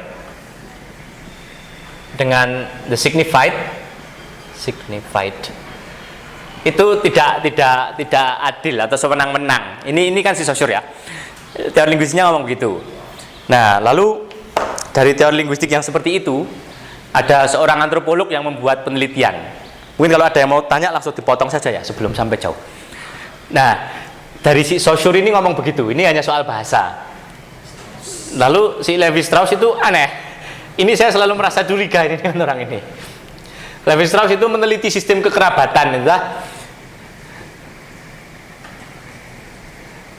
dengan the signified itu tidak adil atau sewenang-wenang. Ini kan si Saussure ya. Teori linguistiknya ngomong begitu. Nah, lalu dari teori linguistik yang seperti itu, ada seorang antropolog yang membuat penelitian. Mungkin kalau ada yang mau tanya langsung dipotong saja ya sebelum sampai jauh. Nah, dari si Saussure ini ngomong begitu. Ini hanya soal bahasa. Lalu si Levi Strauss itu aneh. Ini saya selalu merasa curiga ini dengan orang ini. Levi Strauss itu meneliti sistem kekerabatan, entah.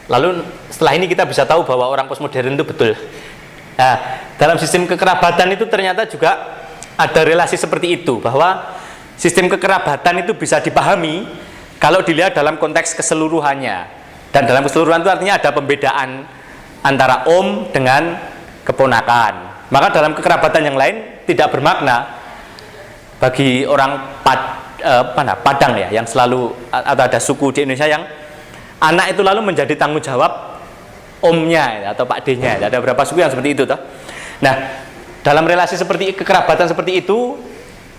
Lalu setelah ini kita bisa tahu bahwa orang postmodern itu betul. Nah, dalam sistem kekerabatan itu ternyata juga ada relasi seperti itu, bahwa sistem kekerabatan itu bisa dipahami kalau dilihat dalam konteks keseluruhannya. Dan dalam keseluruhan itu artinya ada pembedaan antara om dengan keponakan. Maka dalam kekerabatan yang lain tidak bermakna bagi orang Padang ya, yang selalu atau ada suku di Indonesia yang anak itu lalu menjadi tanggung jawab omnya ya, atau Pak D-nya. Ada beberapa suku yang seperti itu toh. Nah, dalam relasi seperti kekerabatan seperti itu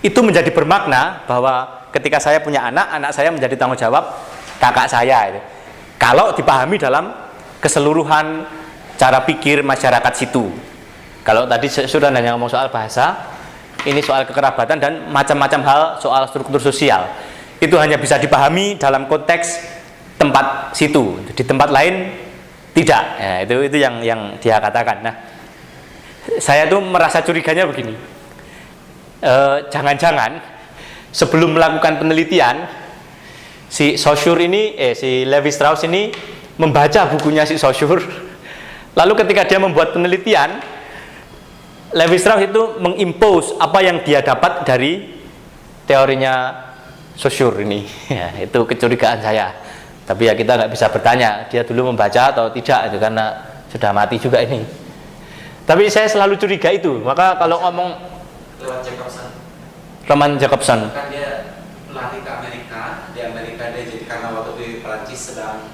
menjadi bermakna bahwa ketika saya punya anak, anak saya menjadi tanggung jawab kakak saya itu. Kalau dipahami dalam keseluruhan cara pikir masyarakat situ. Kalau tadi sudah hanya ngomong soal bahasa, ini soal kekerabatan dan macam-macam hal soal struktur sosial. Itu hanya bisa dipahami dalam konteks tempat situ. Di tempat lain tidak. Ya, itu yang dia katakan. Nah, saya tuh merasa curiganya begini. Jangan-jangan sebelum melakukan penelitian si Saussure ini, si Levi Strauss ini membaca bukunya si Saussure. Lalu ketika dia membuat penelitian, Levi Strauss itu mengimpose apa yang dia dapat dari teorinya Saussure ini. Ya, itu kecurigaan saya. Tapi ya kita nggak bisa bertanya dia dulu membaca atau tidak itu karena sudah mati juga ini. Tapi saya selalu curiga itu. Maka kalau ngomong lewat Jacobson. Roman Jacobson. Kan dia melatih ke Amerika. Di Amerika dia jadi karena waktu itu Perancis sedang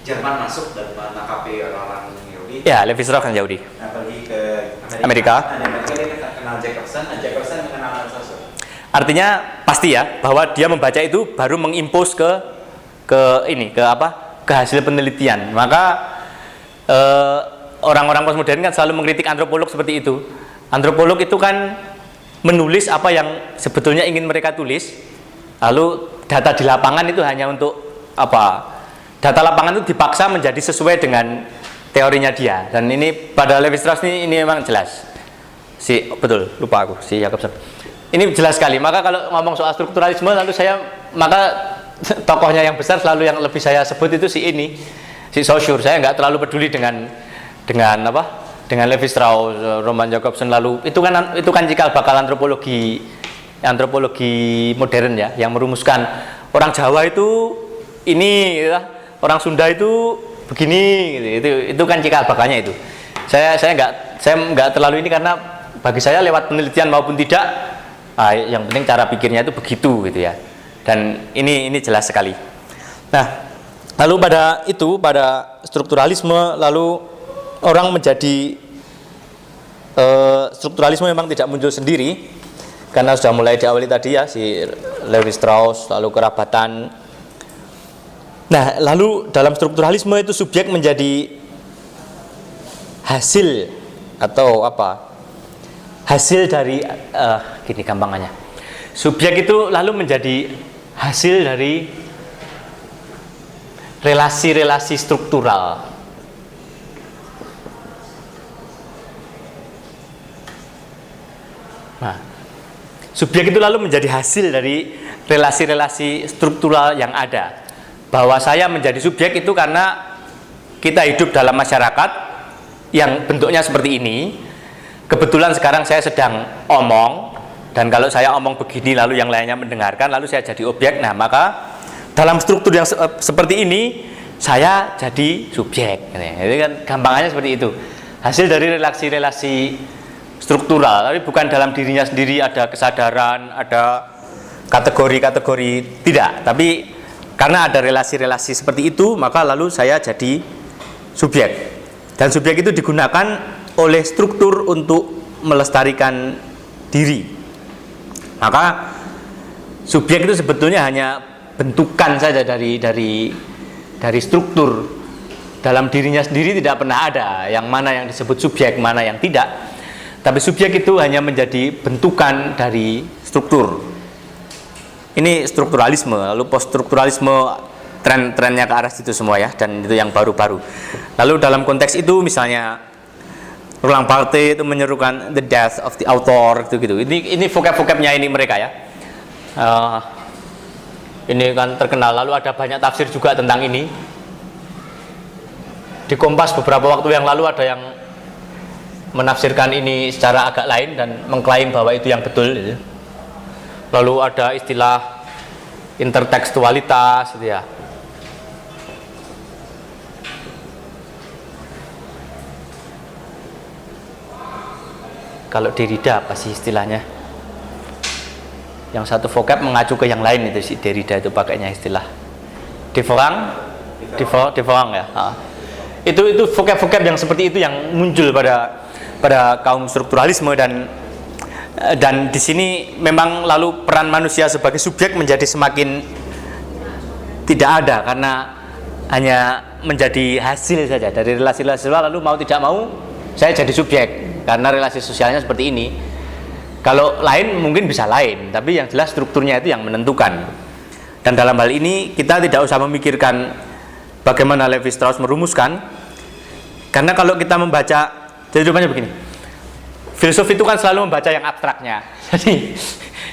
Jerman masuk dan menangkapi orang-orang Yahudi. Ya, Levi Strauss kan Yahudi. Nah, pergi ke Amerika. Nah, di Amerika dia kenal Jacobson. Nah, Jacobson mengenal Saussure. Artinya pasti ya bahwa dia membaca itu baru mengimpos ke hasil penelitian. Maka orang-orang postmodern kan selalu mengkritik antropolog seperti itu. Antropolog itu kan menulis apa yang sebetulnya ingin mereka tulis. Lalu data di lapangan itu hanya untuk apa? Data lapangan itu dipaksa menjadi sesuai dengan teorinya dia. Dan ini pada Levi Strauss ini memang jelas. Betul, lupa aku si Jacobson. Ini jelas sekali. Maka kalau ngomong soal strukturalisme lalu maka tokohnya yang besar selalu yang lebih saya sebut itu si Saussure. Saya nggak terlalu peduli dengan Levi Strauss, Roman Jacobson. Lalu itu kan cikal bakal antropologi modern ya, yang merumuskan orang Jawa itu ini, orang Sunda itu begini, itu kan cikal bakalnya itu. Saya nggak terlalu ini karena bagi saya lewat penelitian maupun tidak, yang penting cara pikirnya itu begitu gitu ya. Dan ini jelas sekali. Nah, lalu pada strukturalisme lalu orang menjadi strukturalisme memang tidak muncul sendiri karena sudah mulai diawali tadi ya si Levi Strauss, lalu kerabatan. Nah, lalu dalam strukturalisme itu subjek menjadi hasil atau apa? Hasil dari gini gampangannya. Subjek itu lalu menjadi hasil dari relasi-relasi struktural. Nah, subjek itu lalu menjadi hasil dari relasi-relasi struktural yang ada. Bahwa saya menjadi subjek itu karena kita hidup dalam masyarakat yang bentuknya seperti ini. Kebetulan sekarang saya sedang omong, dan kalau saya omong begini lalu yang lainnya mendengarkan, lalu saya jadi objek. Nah, maka dalam struktur yang seperti ini saya jadi subjek. Itu kan gampangannya seperti itu. Hasil dari relasi-relasi struktural, tapi bukan dalam dirinya sendiri ada kesadaran, ada kategori-kategori, tidak. Tapi karena ada relasi-relasi seperti itu, maka lalu saya jadi subjek. Dan subjek itu digunakan oleh struktur untuk melestarikan diri. Maka subjek itu sebetulnya hanya bentukan saja dari struktur. Dalam dirinya sendiri tidak pernah ada yang mana yang disebut subjek, mana yang tidak. Tapi subjek itu hanya menjadi bentukan dari struktur. Ini strukturalisme. Lalu poststrukturalisme, tren-trennya ke arah situ semua ya, dan itu yang baru-baru. Lalu dalam konteks itu misalnya Roland Barthes itu menyerukan the death of the author gitu. Ini vocab-vocabnya ini mereka ya. Ini kan terkenal. Lalu ada banyak tafsir juga tentang ini. Di Kompas beberapa waktu yang lalu ada yang menafsirkan ini secara agak lain dan mengklaim bahwa itu yang betul gitu. Lalu ada istilah intertekstualitas gitu ya. Kalau Derrida apa sih istilahnya? Yang satu vocab mengacu ke yang lain itu si Derrida itu pakainya istilah Deforang ya. Itu vocab-vocab yang seperti itu yang muncul pada kaum strukturalisme, dan di sini memang lalu peran manusia sebagai subjek menjadi semakin tidak ada, karena hanya menjadi hasil saja dari relasi-relasi sosial. Lalu mau tidak mau saya jadi subjek karena relasi sosialnya seperti ini. Kalau lain mungkin bisa lain, tapi yang jelas strukturnya itu yang menentukan. Dan dalam hal ini kita tidak usah memikirkan bagaimana Levi Strauss merumuskan, karena kalau kita membaca, jadi rupanya begini, filsuf itu kan selalu membaca yang abstraknya.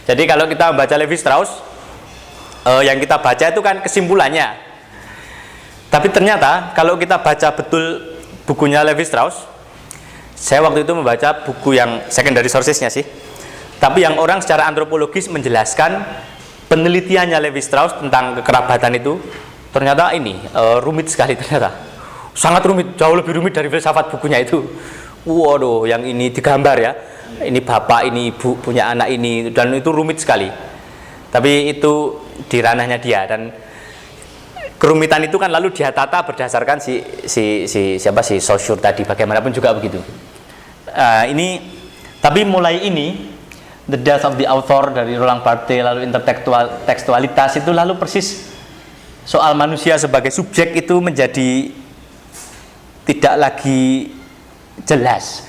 Jadi kalau kita membaca Levi Strauss, yang kita baca itu kan kesimpulannya. Tapi ternyata kalau kita baca betul bukunya Levi Strauss, saya waktu itu membaca buku yang secondary sources-nya sih, tapi yang orang secara antropologis menjelaskan penelitiannya Levi Strauss tentang kekerabatan itu, ternyata ini rumit sekali, ternyata sangat rumit, jauh lebih rumit dari filsafat bukunya itu. Waduh, yang ini digambar ya, ini bapak, ini ibu punya anak ini, dan itu rumit sekali. Tapi itu di ranahnya dia, dan kerumitan itu kan lalu dia tata berdasarkan siapa si Saussure tadi, bagaimanapun juga begitu. Tapi mulai ini The Death of the Author dari Roland Barthes, lalu intertekstualitas itu lalu persis soal manusia sebagai subjek itu menjadi tidak lagi jelas.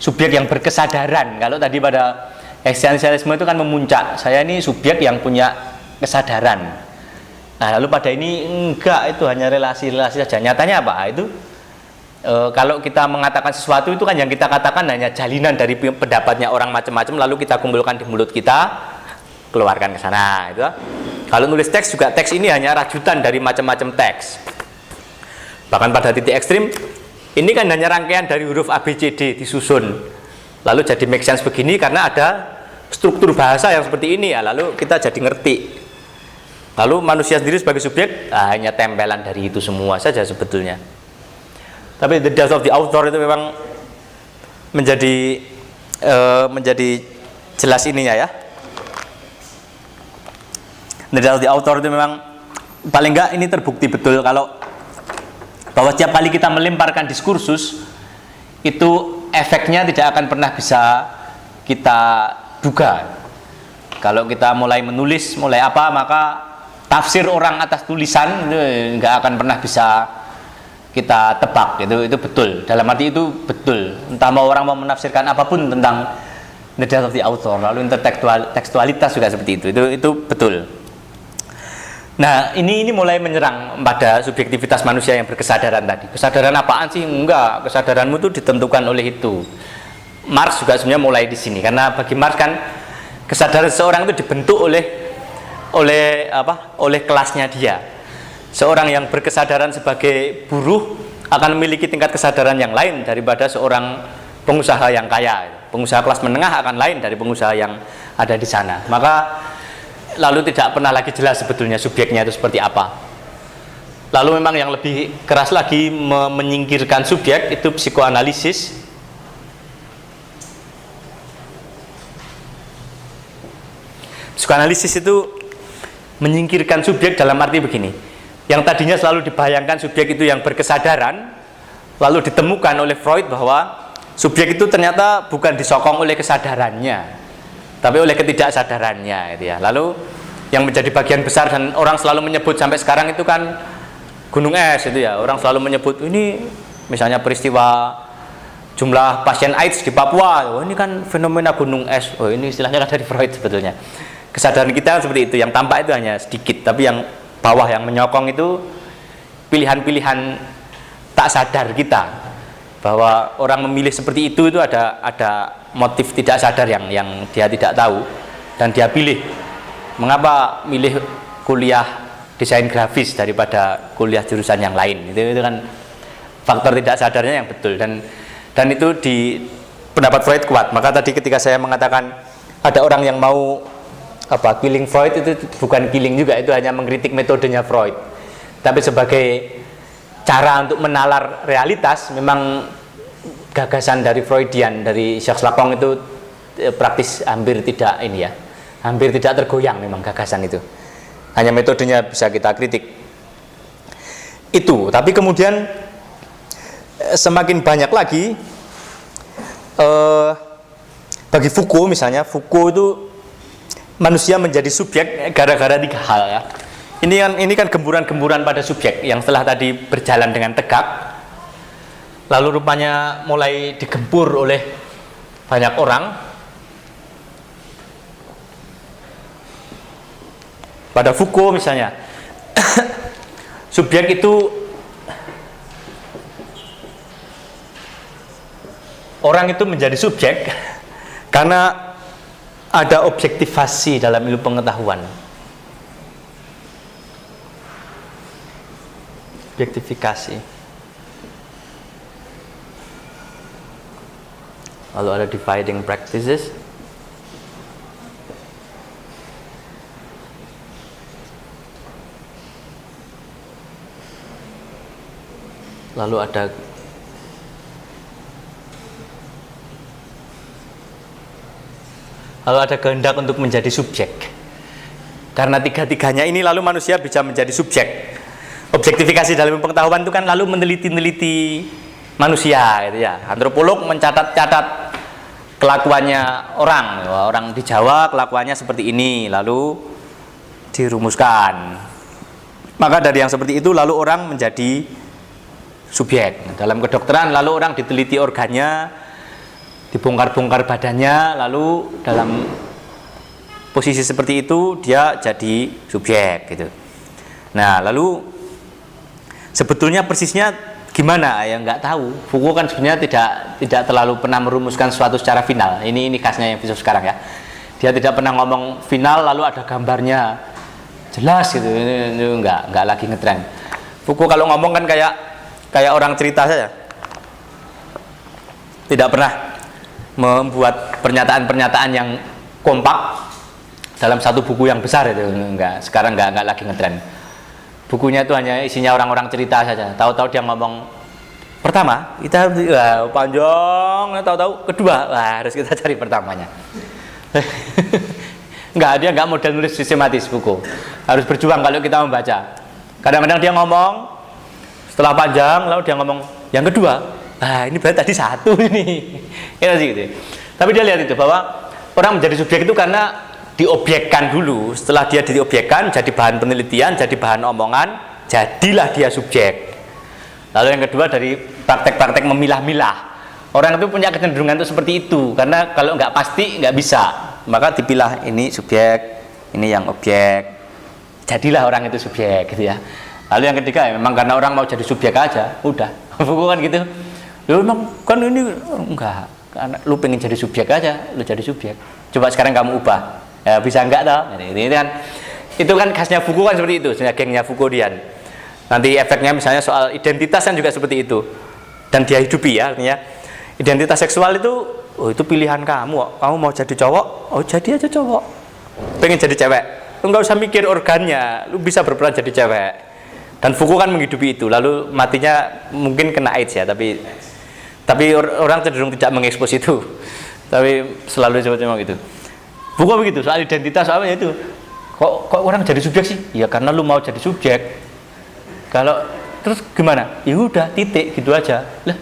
Subjek yang berkesadaran. Kalau tadi pada eksistensialisme itu kan memuncak, saya ini subjek yang punya kesadaran. Nah, lalu pada ini enggak, itu hanya relasi-relasi saja. Nyatanya apa? Itu kalau kita mengatakan sesuatu itu kan yang kita katakan hanya jalinan dari pendapatnya orang macam-macam, lalu kita kumpulkan di mulut kita, keluarkan ke sana. Itu. Kalau nulis teks juga, teks ini hanya rajutan dari macam-macam teks. Bahkan pada titik ekstrim, ini kan hanya rangkaian dari huruf A, B, C, D disusun. Lalu jadi make sense begini karena ada struktur bahasa yang seperti ini ya. Lalu kita jadi ngerti. Lalu manusia sendiri sebagai subjek hanya tempelan dari itu semua saja sebetulnya. Tapi The Death of the Author itu memang menjadi jelas ininya ya. The Death of the Author itu memang paling enggak ini terbukti betul kalau bahwa setiap kali kita melemparkan diskursus itu efeknya tidak akan pernah bisa kita duga. Kalau kita mulai menulis, mulai apa, maka tafsir orang atas tulisan itu nggak akan pernah bisa kita tebak. Itu betul. Dalam arti itu betul. Entah mau orang mau menafsirkan apapun tentang The Death of the Author, lalu intertekstualitas juga seperti itu. Itu betul. Nah, ini mulai menyerang pada subjektivitas manusia yang berkesadaran tadi. Kesadaran apaan sih? Enggak, kesadaranmu itu ditentukan oleh itu. Marx juga sebenarnya mulai di sini, karena bagi Marx kan kesadaran seseorang itu dibentuk oleh kelasnya dia. Seorang yang berkesadaran sebagai buruh akan memiliki tingkat kesadaran yang lain daripada seorang pengusaha yang kaya. Pengusaha kelas menengah akan lain dari pengusaha yang ada di sana. Maka lalu tidak pernah lagi jelas sebetulnya subjeknya itu seperti apa. Lalu memang yang lebih keras lagi menyingkirkan subjek itu psikoanalisis. Psikoanalisis itu menyingkirkan subjek dalam arti begini. Yang tadinya selalu dibayangkan subjek itu yang berkesadaran, lalu ditemukan oleh Freud bahwa subjek itu ternyata bukan disokong oleh kesadarannya, tapi oleh ketidaksadarannya gitu ya. Lalu yang menjadi bagian besar dan orang selalu menyebut sampai sekarang itu kan gunung es itu ya. Orang selalu menyebut ini misalnya peristiwa jumlah pasien AIDS di Papua. Oh, ini kan fenomena gunung es. Oh, ini istilahnya kan dari Freud sebetulnya. Kesadaran kita seperti itu, yang tampak itu hanya sedikit, tapi yang bawah yang menyokong itu pilihan-pilihan tak sadar kita. Bahwa orang memilih seperti itu ada motif tidak sadar yang dia tidak tahu dan dia pilih. Mengapa milih kuliah desain grafis daripada kuliah jurusan yang lain? Itu kan faktor tidak sadarnya yang betul, dan itu di pendapat Freud kuat. Maka tadi ketika saya mengatakan ada orang yang mau killing Freud, itu bukan killing juga, itu hanya mengkritik metodenya Freud. Tapi sebagai cara untuk menalar realitas, memang gagasan dari Freudian, dari Jacques Lacan itu praktis hampir tidak hampir tidak tergoyang memang gagasan itu. Hanya metodenya bisa kita kritik. Itu, tapi kemudian semakin banyak lagi bagi Foucault misalnya, Foucault itu manusia menjadi subjek gara-gara 3 hal ya. Ini kan gemburan-gemburan pada subjek yang setelah tadi berjalan dengan tegak, lalu rupanya mulai digempur oleh banyak orang. Pada Foucault misalnya, subjek itu orang itu menjadi subjek karena ada objektivasi dalam ilmu pengetahuan. Objektifikasi. Lalu ada dividing practices. Lalu ada kehendak untuk menjadi subjek. Karena tiga-tiganya ini lalu manusia bisa menjadi subjek. Objektifikasi dalam pengetahuan itu kan lalu meneliti manusia gitu ya. Antropolog mencatat-catat kelakuannya orang di Jawa kelakuannya seperti ini, lalu dirumuskan. Maka dari yang seperti itu lalu orang menjadi subjek. Dalam kedokteran lalu orang diteliti organnya, dibongkar-bongkar badannya, lalu dalam posisi seperti itu dia jadi subjek gitu. Nah, lalu sebetulnya persisnya gimana ya nggak tahu. Foucault kan sebenarnya tidak terlalu pernah merumuskan sesuatu secara final. Ini khasnya yang filsuf sekarang ya. Dia tidak pernah ngomong final lalu ada gambarnya jelas gitu. Ini nggak lagi ngetren. Foucault kalau ngomong kan kayak orang cerita saja. Tidak pernah membuat pernyataan-pernyataan yang kompak dalam satu buku yang besar itu enggak. Sekarang enggak lagi ngetren. Bukunya itu hanya isinya orang-orang cerita saja. Tahu-tahu dia ngomong pertama, kita panjang, tahu-tahu kedua, harus kita cari pertamanya. Dia enggak model nulis sistematis buku. Harus berjuang kalau kita membaca. Kadang-kadang dia ngomong setelah panjang, lalu dia ngomong yang kedua. Ini berarti tadi satu ini. Ya sih gitu. Tapi dia lihat itu bahwa orang menjadi subjek itu karena diobjekkan dulu. Setelah dia diobjekkan, jadi bahan penelitian, jadi bahan omongan, jadilah dia subjek. Lalu yang kedua dari praktek-praktek memilah-milah. Orang itu punya kecenderungan itu seperti itu. Karena kalau nggak pasti nggak bisa. Maka dipilah ini subjek, ini yang objek. Jadilah orang itu subjek gitu ya. Lalu yang ketiga memang karena orang mau jadi subjek aja, udah. Bukan gitu. Lu memang kan ini enggak. Karena lu pengen jadi subjek aja, lu jadi subjek. Coba sekarang kamu ubah. Ya, bisa enggak toh? Itu kan khasnya Foucault kan seperti itu, sebenarnya gengnya Foucaultian. Nanti efeknya misalnya soal identitas kan juga seperti itu. Dan dia hidupi ya, artinya identitas seksual itu itu pilihan kamu. Kamu mau jadi cowok, jadi aja cowok. Pengen jadi cewek, lu enggak usah mikir organnya, lu bisa berperan jadi cewek. Dan Foucault kan menghidupi itu. Lalu matinya mungkin kena AIDS ya, tapi orang cenderung tidak mengekspos itu. Tapi selalu coba gitu. Foucault begitu, soal identitas soalnya itu. Kok orang jadi subjek sih? Ya karena lu mau jadi subjek. Kalau terus gimana? Ya udah titik gitu aja. Lah.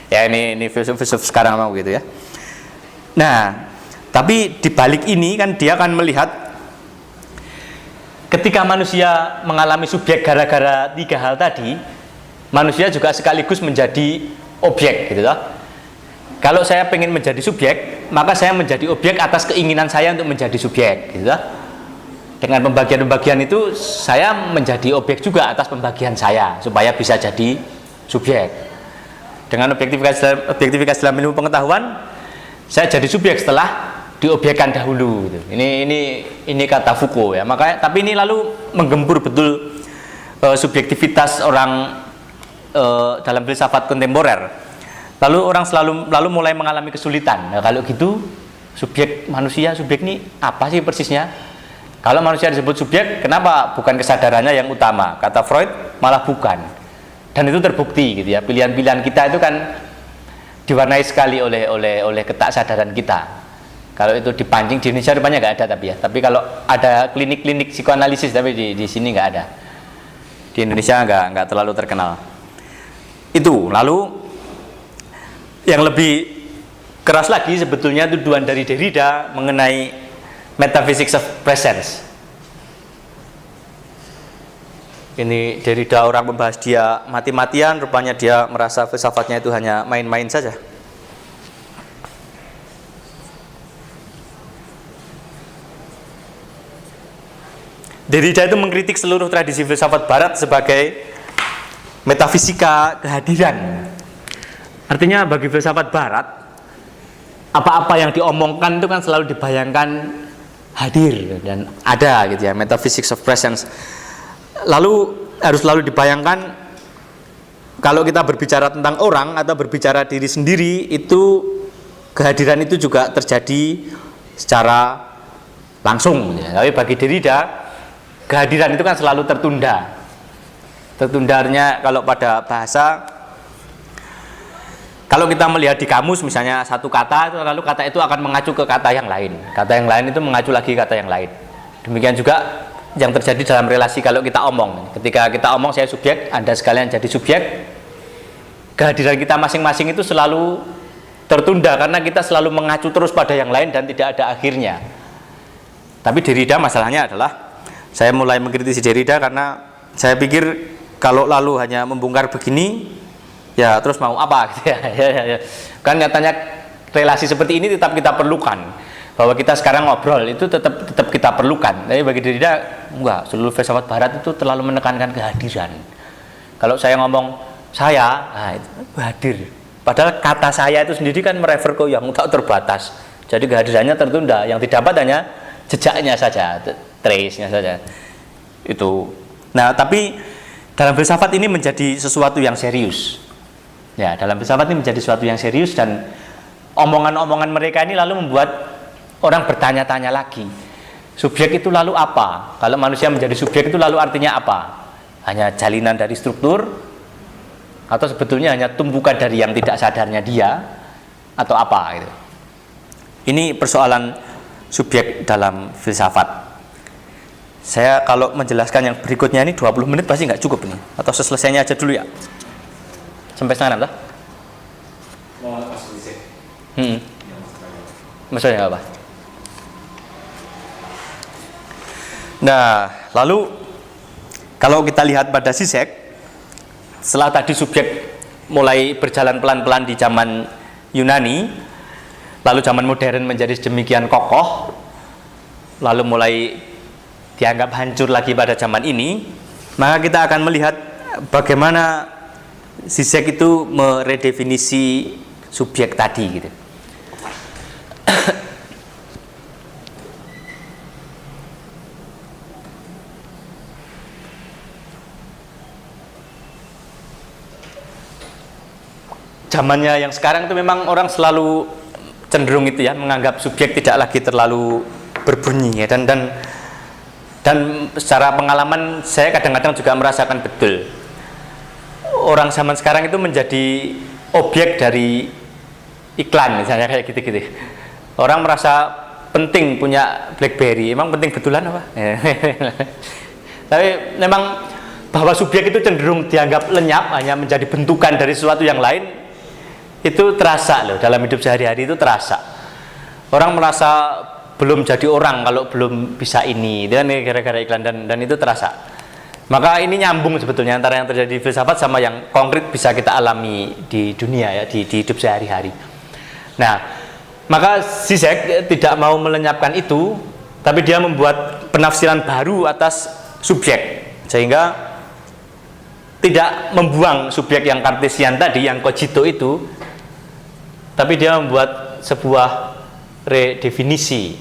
Ya ini filsuf sekarang mau gitu ya. Nah, tapi di balik ini kan dia akan melihat ketika manusia mengalami subjek gara-gara 3 hal tadi, manusia juga sekaligus menjadi objek gitu toh. Kalau saya pengen menjadi subjek, maka saya menjadi objek atas keinginan saya untuk menjadi subjek gitu toh. Dengan pembagian-pembagian itu saya menjadi objek juga atas pembagian saya supaya bisa jadi subjek. Dengan objektifikasi dalam ilmu pengetahuan, saya jadi subjek setelah diobjekkan dahulu gitu. Ini kata Foucault ya. Makanya tapi ini lalu menggempur betul subjektivitas orang dalam filsafat kontemporer. Lalu orang lalu mulai mengalami kesulitan. Nah, kalau gitu subjek manusia, subjek ini apa sih persisnya? Kalau manusia disebut subjek, kenapa bukan kesadarannya yang utama? Kata Freud, malah bukan. Dan itu terbukti gitu ya. Pilihan-pilihan kita itu kan diwarnai sekali oleh ketaksadaran kita. Kalau itu dipancing di Indonesia rupanya nggak ada tapi ya. Tapi kalau ada klinik-klinik psikoanalisis tapi di sini nggak ada. Di Indonesia nggak terlalu terkenal. Itu lalu Yang lebih keras lagi sebetulnya tuduhan dari Derrida mengenai metaphysics of presence. Ini Derrida orang membahas dia mati-matian, rupanya dia merasa filsafatnya itu hanya main-main saja. Derrida itu mengkritik seluruh tradisi filsafat barat sebagai metafisika kehadiran. Artinya bagi filsafat barat, apa-apa yang diomongkan itu kan selalu dibayangkan hadir dan ada gitu ya, metaphysics of presence. Lalu harus selalu dibayangkan kalau kita berbicara tentang orang atau berbicara diri sendiri, itu kehadiran itu juga terjadi secara langsung ya. Tapi bagi Derrida, kehadiran itu kan selalu tertunda. Tertundanya kalau pada bahasa, kalau kita melihat di kamus misalnya satu kata, lalu kata itu akan mengacu ke kata yang lain. Kata yang lain itu mengacu lagi kata yang lain. Demikian juga yang terjadi dalam relasi kalau kita omong. Ketika kita omong, saya subjek, Anda sekalian jadi subjek. Kehadiran kita masing-masing itu selalu tertunda karena kita selalu mengacu terus pada yang lain dan tidak ada akhirnya. Tapi Derrida masalahnya adalah, saya mulai mengkritisi Derrida karena saya pikir kalau lalu hanya membongkar begini, ya terus mau apa gitu ya. Kan nyatanya relasi seperti ini tetap kita perlukan. Bahwa kita sekarang ngobrol itu tetap kita perlukan. Tapi bagi Derrida enggak, seluruh filsafat barat itu terlalu menekankan kehadiran. Kalau saya ngomong saya, nah itu hadir. Padahal kata saya itu sendiri kan merefer ke yang tak terbatas. Jadi kehadirannya tertunda, yang didapat hanya jejaknya saja, trace-nya saja. Itu. Nah, tapi dalam filsafat ini menjadi sesuatu yang serius. Ya, dalam filsafat ini menjadi sesuatu yang serius, dan omongan-omongan mereka ini lalu membuat orang bertanya-tanya lagi, subjek itu lalu apa? Kalau manusia menjadi subjek itu lalu artinya apa? Hanya jalinan dari struktur, atau sebetulnya hanya tumpukan dari yang tidak sadarnya dia, atau apa gitu. Ini persoalan subjek dalam filsafat. Saya kalau menjelaskan yang berikutnya ini 20 menit pasti nggak cukup nih, atau selesainya aja dulu ya, sampai setengah 6 lah. Mau masuk di Maksudnya apa? Nah, lalu kalau kita lihat pada Zizek, setelah tadi subjek mulai berjalan pelan-pelan di zaman Yunani, lalu zaman modern menjadi sedemikian kokoh, lalu mulai dianggap hancur lagi pada zaman ini, maka kita akan melihat bagaimana Zizek itu meredefinisi subjek tadi gitu. Zamannya yang sekarang itu memang orang selalu cenderung itu ya, menganggap subjek tidak lagi terlalu berbunyi ya, dan secara pengalaman saya kadang-kadang juga merasakan betul orang zaman sekarang itu menjadi objek dari iklan misalnya kayak gitu-gitu. Orang merasa penting punya BlackBerry, emang penting betulan apa? Tapi memang bahwa subjek itu cenderung dianggap lenyap, hanya menjadi bentukan dari sesuatu yang lain, itu terasa loh, dalam hidup sehari-hari itu terasa. Orang merasa belum jadi orang kalau belum bisa ini, dan gara-gara iklan, dan itu terasa. Maka ini nyambung sebetulnya antara yang terjadi di filsafat sama yang konkret bisa kita alami di dunia ya, di hidup sehari-hari. Nah, maka Zizek tidak mau melenyapkan itu, tapi dia membuat penafsiran baru atas subjek, sehingga tidak membuang subjek yang Kartesian tadi, yang cogito itu, tapi dia membuat sebuah redefinisi.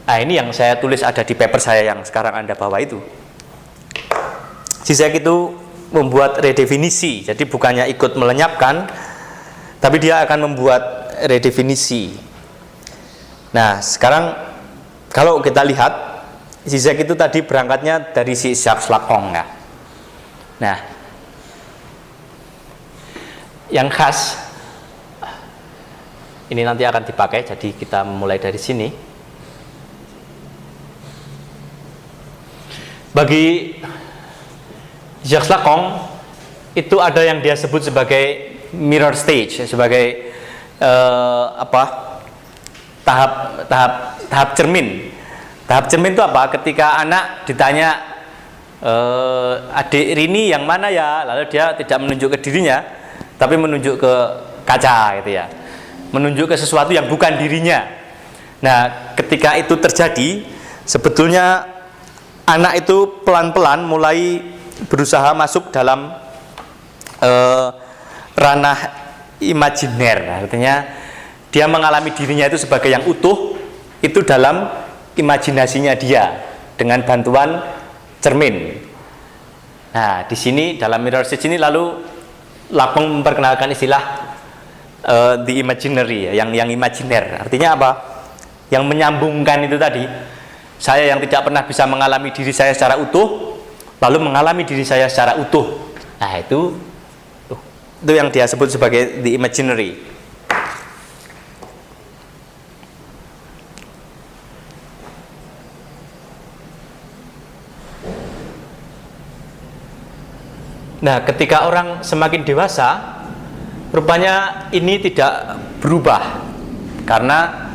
Nah, ini yang saya tulis ada di paper saya yang sekarang Anda bawa itu. Zizek itu membuat redefinisi, jadi bukannya ikut melenyapkan, tapi dia akan membuat redefinisi. Nah, sekarang kalau kita lihat, Zizek itu tadi berangkatnya dari si Jacques Lacan ya. Nah, yang khas ini nanti akan dipakai, jadi kita mulai dari sini. Bagi Jacques Lacan itu ada yang dia sebut sebagai mirror stage, sebagai tahap cermin. Tahap cermin itu apa? Ketika anak ditanya, adik Rini yang mana ya, lalu dia tidak menunjuk ke dirinya, tapi menunjuk ke kaca gitu ya, menunjuk ke sesuatu yang bukan dirinya. Nah, ketika itu terjadi, sebetulnya anak itu pelan-pelan mulai berusaha masuk dalam ranah imajiner. Artinya dia mengalami dirinya itu sebagai yang utuh, itu dalam imajinasinya dia dengan bantuan cermin. Nah, di sini dalam mirror stage ini lalu Lapeng memperkenalkan istilah the imaginary, yang imajiner. Artinya apa? Yang menyambungkan itu tadi. Saya yang tidak pernah bisa mengalami diri saya secara utuh, lalu mengalami diri saya secara utuh. Nah, itu yang dia sebut sebagai the imaginary. Nah, ketika orang semakin dewasa, rupanya ini tidak berubah, karena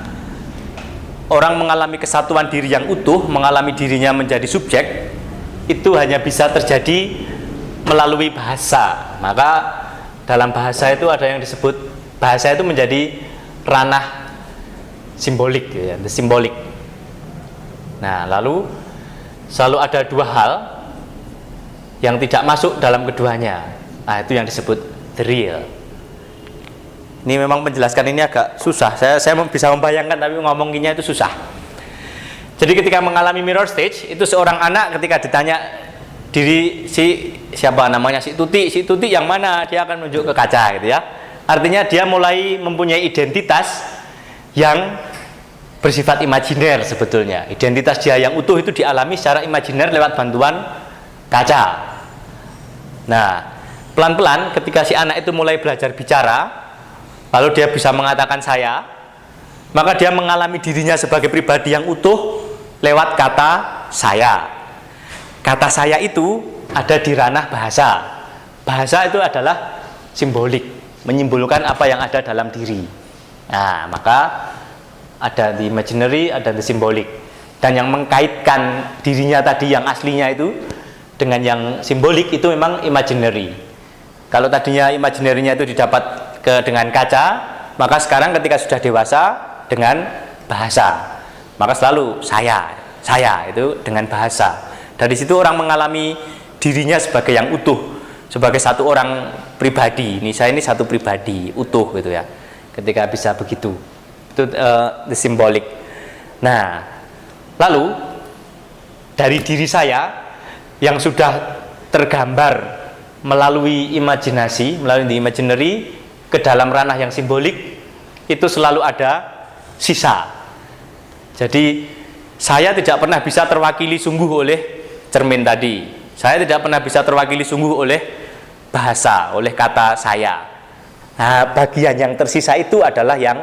orang mengalami kesatuan diri yang utuh, mengalami dirinya menjadi subjek, itu hanya bisa terjadi melalui bahasa. Maka dalam bahasa itu ada yang disebut, bahasa itu menjadi ranah simbolik, ya, the symbolic. Nah, lalu selalu ada dua hal yang tidak masuk dalam keduanya. Nah, itu yang disebut the real. Ini memang menjelaskan ini agak susah. Saya bisa membayangkan, tapi ngomonginnya itu susah. Jadi ketika mengalami mirror stage, itu seorang anak ketika ditanya diri siapa namanya, si Tuti yang mana, dia akan menunjuk ke kaca gitu ya. Artinya dia mulai mempunyai identitas yang bersifat imajiner sebetulnya. Identitas dia yang utuh itu dialami secara imajiner lewat bantuan kaca. Nah, pelan-pelan ketika si anak itu mulai belajar bicara, lalu dia bisa mengatakan saya, maka dia mengalami dirinya sebagai pribadi yang utuh lewat kata saya. Kata saya itu ada di ranah bahasa. Bahasa itu adalah simbolik, menyimbolkan apa yang ada dalam diri. Nah, maka ada the imaginary, ada the symbolic. Dan yang mengkaitkan dirinya tadi yang aslinya itu dengan yang simbolik itu memang imaginary. Kalau tadinya imaginary-nya itu didapat dengan kaca, maka sekarang ketika sudah dewasa dengan bahasa, maka selalu saya itu dengan bahasa. Dari situ orang mengalami dirinya sebagai yang utuh, sebagai satu orang pribadi. Saya ini satu pribadi utuh gitu ya. Ketika bisa begitu, itu the symbolic. Nah, lalu dari diri saya yang sudah tergambar melalui imajinasi, melalui the imaginary ke dalam ranah yang simbolik, itu selalu ada sisa. Jadi saya tidak pernah bisa terwakili sungguh oleh cermin tadi. Saya tidak pernah bisa terwakili sungguh oleh bahasa, oleh kata saya. Nah, bagian yang tersisa itu adalah yang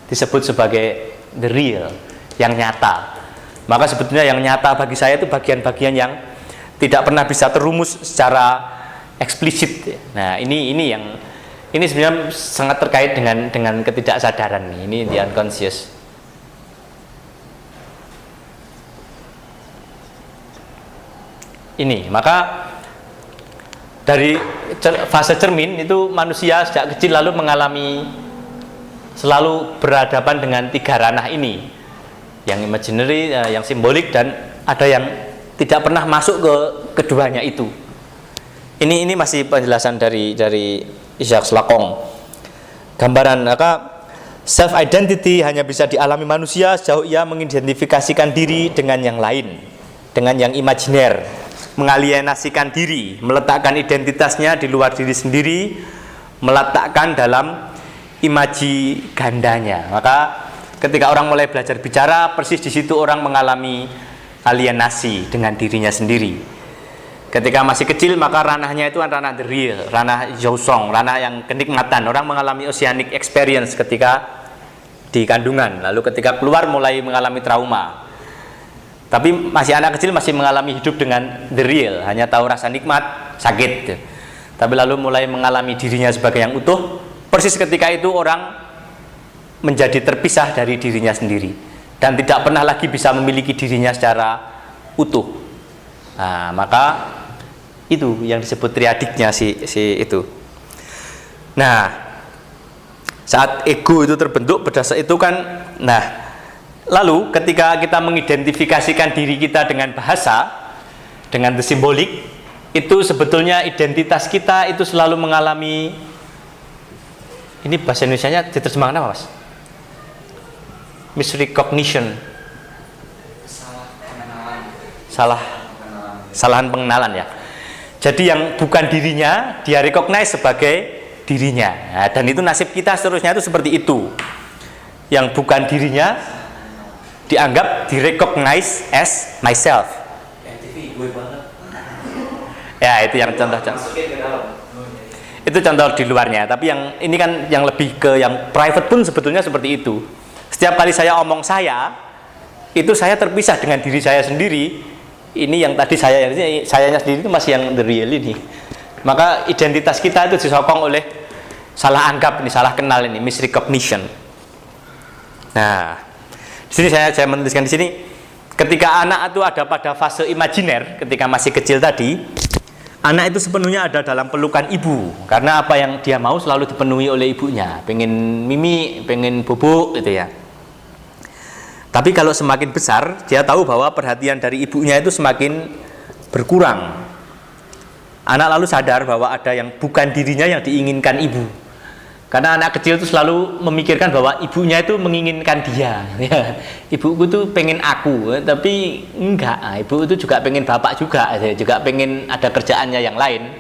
disebut sebagai the real, yang nyata. Maka sebetulnya yang nyata bagi saya itu bagian-bagian yang tidak pernah bisa terumus secara eksplisit. Nah, ini sebenarnya sangat terkait dengan ketidaksadaran. Ini the unconscious. Ini, maka dari fase cermin itu manusia sejak kecil lalu selalu berhadapan dengan tiga ranah ini, yang imaginary, yang simbolik, dan ada yang tidak pernah masuk ke keduanya itu. Ini masih penjelasan dari Jacques Lacan. Gambaran, maka self identity hanya bisa dialami manusia sejauh ia mengidentifikasikan diri dengan yang lain, dengan yang imajiner, mengalienasikan diri, meletakkan identitasnya di luar diri sendiri, meletakkan dalam imaji gandanya. Maka ketika orang mulai belajar bicara, persis di situ orang mengalami alienasi dengan dirinya sendiri. Ketika masih kecil, maka ranahnya itu ranah the real, ranah Jousong, ranah yang kenikmatan. Orang mengalami oceanic experience ketika di kandungan, lalu ketika keluar mulai mengalami trauma. Tapi masih anak kecil masih mengalami hidup dengan the real, hanya tahu rasa nikmat, sakit. tapi lalu mulai mengalami dirinya sebagai yang utuh. Persis ketika itu orang menjadi terpisah dari dirinya sendiri dan tidak pernah lagi bisa memiliki dirinya secara utuh. Nah, maka itu yang disebut triadiknya si itu. Nah, saat ego itu terbentuk berdasar itu kan, nah, lalu ketika kita mengidentifikasikan diri kita dengan bahasa, dengan the symbolic, itu sebetulnya identitas kita itu selalu mengalami, ini bahasa Indonesianya diterjemahkan apa, Mas? Misrecognition. Kesalahan pengenalan ya. Jadi yang bukan dirinya dia recognize sebagai dirinya. Nah, dan itu nasib kita seterusnya itu seperti itu. Yang bukan dirinya dianggap direcognize as myself. Ya, itu yang contoh. Itu contoh di luarnya, tapi yang ini kan yang lebih ke yang private pun sebetulnya seperti itu. Setiap kali saya omong saya, itu saya terpisah dengan diri saya sendiri. Ini yang tadi sayanya sendiri itu masih yang the real ini. Maka identitas kita itu disokong oleh salah anggap ini, salah kenal ini, misrecognition. Nah, di sini saya menuliskan di sini, ketika anak itu ada pada fase imajiner, ketika masih kecil tadi, anak itu sepenuhnya ada dalam pelukan ibu, karena apa yang dia mau selalu dipenuhi oleh ibunya, pengen mimi, pengen bubuk gitu ya. Tapi kalau semakin besar, dia tahu bahwa perhatian dari ibunya itu semakin berkurang. Anak lalu sadar bahwa ada yang bukan dirinya yang diinginkan ibu. Karena anak kecil itu selalu memikirkan bahwa ibunya itu menginginkan dia. Ibuku tuh pengen aku, tapi enggak. Ibu itu juga pengen bapak juga pengen ada kerjaannya yang lain.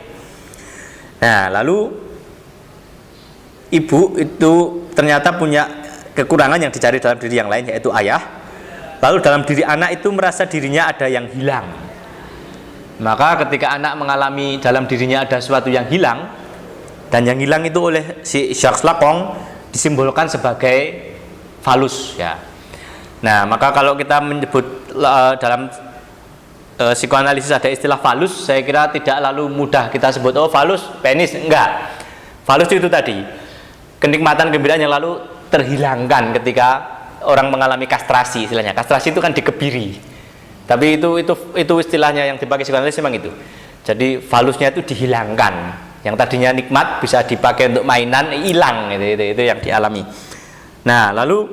Nah, lalu ibu itu ternyata punya kekurangan yang dicari dalam diri yang lain, yaitu ayah. Lalu dalam diri anak itu merasa dirinya ada yang hilang. Maka ketika anak mengalami dalam dirinya ada sesuatu yang hilang, dan yang hilang itu oleh si Jacques Lacan disimbolkan sebagai falus ya. Nah, maka kalau kita menyebut dalam psikoanalisis ada istilah falus, saya kira tidak lalu mudah kita sebut oh falus penis, enggak. Falus itu tadi kenikmatan gembiraan yang lalu terhilangkan ketika orang mengalami kastrasi, istilahnya. Kastrasi itu kan dikebiri. Tapi itu istilahnya yang dipakai psikoanalis memang itu. Jadi falusnya itu dihilangkan. Yang tadinya nikmat bisa dipakai untuk mainan, hilang itu yang dialami. Nah, lalu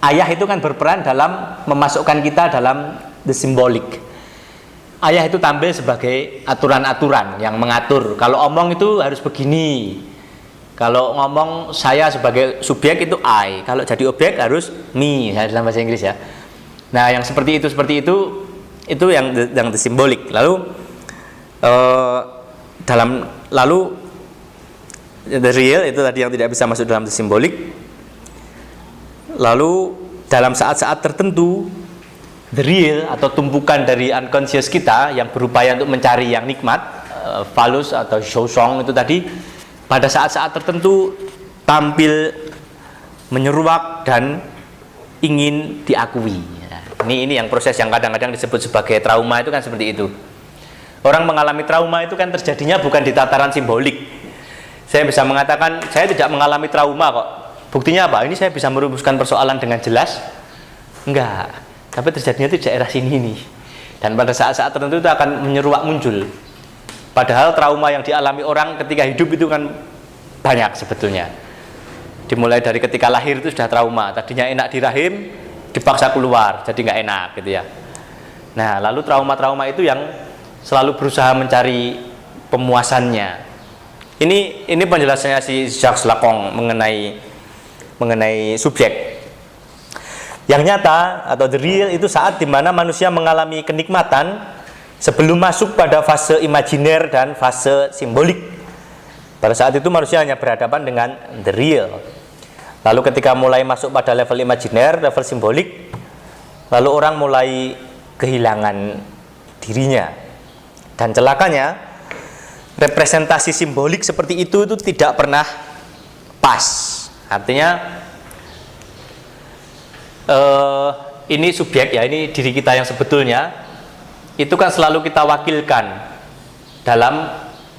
ayah itu kan berperan dalam memasukkan kita dalam the symbolic. Ayah itu tampil sebagai aturan-aturan yang mengatur. Kalau omong itu harus begini. Kalau ngomong saya sebagai subjek itu I. Kalau jadi objek harus me, dalam bahasa Inggris ya. Nah, yang seperti itu yang the symbolic. Lalu the real itu tadi yang tidak bisa masuk dalam the symbolic. Lalu dalam saat-saat tertentu the real atau tumpukan dari unconscious kita yang berupaya untuk mencari yang nikmat, falus atau shosong itu tadi, pada saat-saat tertentu tampil menyeruak dan ingin diakui. Nah, ini yang proses yang kadang-kadang disebut sebagai trauma itu kan seperti itu. Orang mengalami trauma itu kan terjadinya bukan di tataran simbolik. Saya bisa mengatakan saya tidak mengalami trauma kok. Buktinya apa? Ini saya bisa merumuskan persoalan dengan jelas? Enggak. Tapi terjadinya itu di daerah sini nih. Dan pada saat-saat tertentu itu akan menyeruak muncul. Padahal trauma yang dialami orang ketika hidup itu kan banyak sebetulnya. Dimulai dari ketika lahir itu sudah trauma. Tadinya enak di rahim, dipaksa keluar, jadi nggak enak gitu ya. Nah, lalu trauma-trauma itu yang selalu berusaha mencari pemuasannya. Ini penjelasannya si Jacques Lacan mengenai subjek. Yang nyata atau the real itu saat dimana manusia mengalami kenikmatan sebelum masuk pada fase imajiner dan fase simbolik. Pada saat itu manusia hanya berhadapan dengan the real. Lalu ketika mulai masuk pada level imajiner, level simbolik, lalu orang mulai kehilangan dirinya. Dan celakanya, representasi simbolik seperti itu tidak pernah pas. Artinya ini subjek ya, ini diri kita yang sebetulnya itu kan selalu kita wakilkan dalam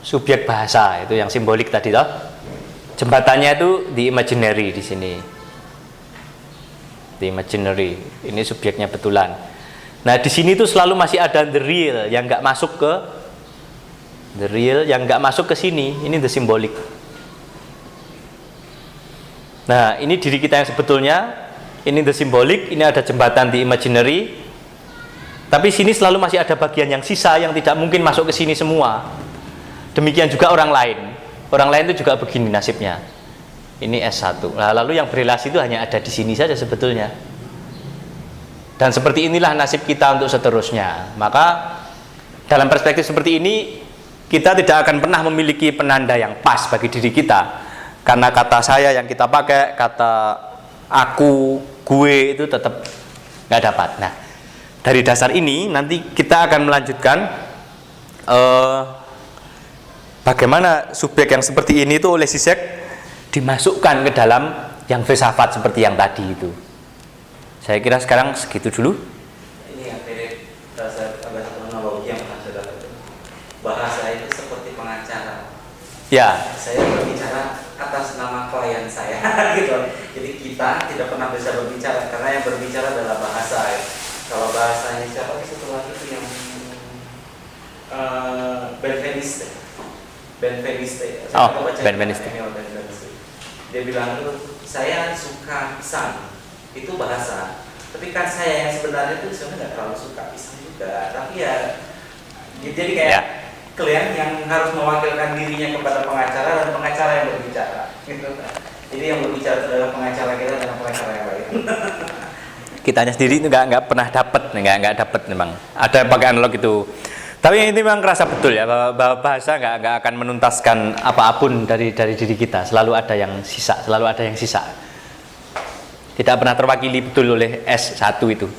subjek bahasa itu yang simbolik tadi toh. Jembatannya itu the imaginary di sini. The imaginary. Ini subjeknya betulan. Nah, di sini tuh selalu masih ada the real yang nggak masuk ke sini. Ini the symbolic. Nah, ini diri kita yang sebetulnya, ini the symbolic, ini ada jembatan the imaginary. Tapi sini selalu masih ada bagian yang sisa yang tidak mungkin masuk ke sini semua. Demikian juga orang lain. Orang lain itu juga begini nasibnya. Ini S1. Nah, lalu yang berelasi itu hanya ada di sini saja sebetulnya. Dan seperti inilah nasib kita untuk seterusnya. Maka dalam perspektif seperti ini, kita tidak akan pernah memiliki penanda yang pas bagi diri kita. Karena kata saya yang kita pakai, kata aku, gue itu tetap nggak dapat. Nah, dari dasar ini nanti kita akan melanjutkan bagaimana subjek yang seperti ini itu oleh Zizek dimasukkan ke dalam yang filsafat seperti yang tadi itu. Saya kira sekarang segitu dulu. Ini yang mirip bahasa analogi yang pernah saya dapat. Bahasa itu seperti pengacara. Ya. Saya berbicara atas nama klien saya, gitu. Jadi kita tidak pernah bisa berbicara karena yang berbicara adalah bahasa. Ya. Kalau bahasanya siapa satu lagi itu yang Benveniste. Oh, Benveniste. Dia bilang itu saya suka pisang. Itu bahasa, tapi kan saya yang sebenarnya itu sebenarnya nggak terlalu suka pisang juga, tapi ya jadi kayak klien yang harus mewakilkan dirinya kepada pengacara dan pengacara yang berbicara, gitu. Jadi yang berbicara adalah pengacara kita dan pengacara yang lain. Kitanya sendiri itu nggak pernah dapat memang. Ada yang pakai analog itu. Tapi ini memang kerasa betul ya bahwa bahasa nggak akan menuntaskan apapun dari diri kita. Selalu ada yang sisa, Tidak pernah terwakili betul oleh S1 itu.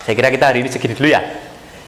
Saya kira kita hari ini segini dulu ya.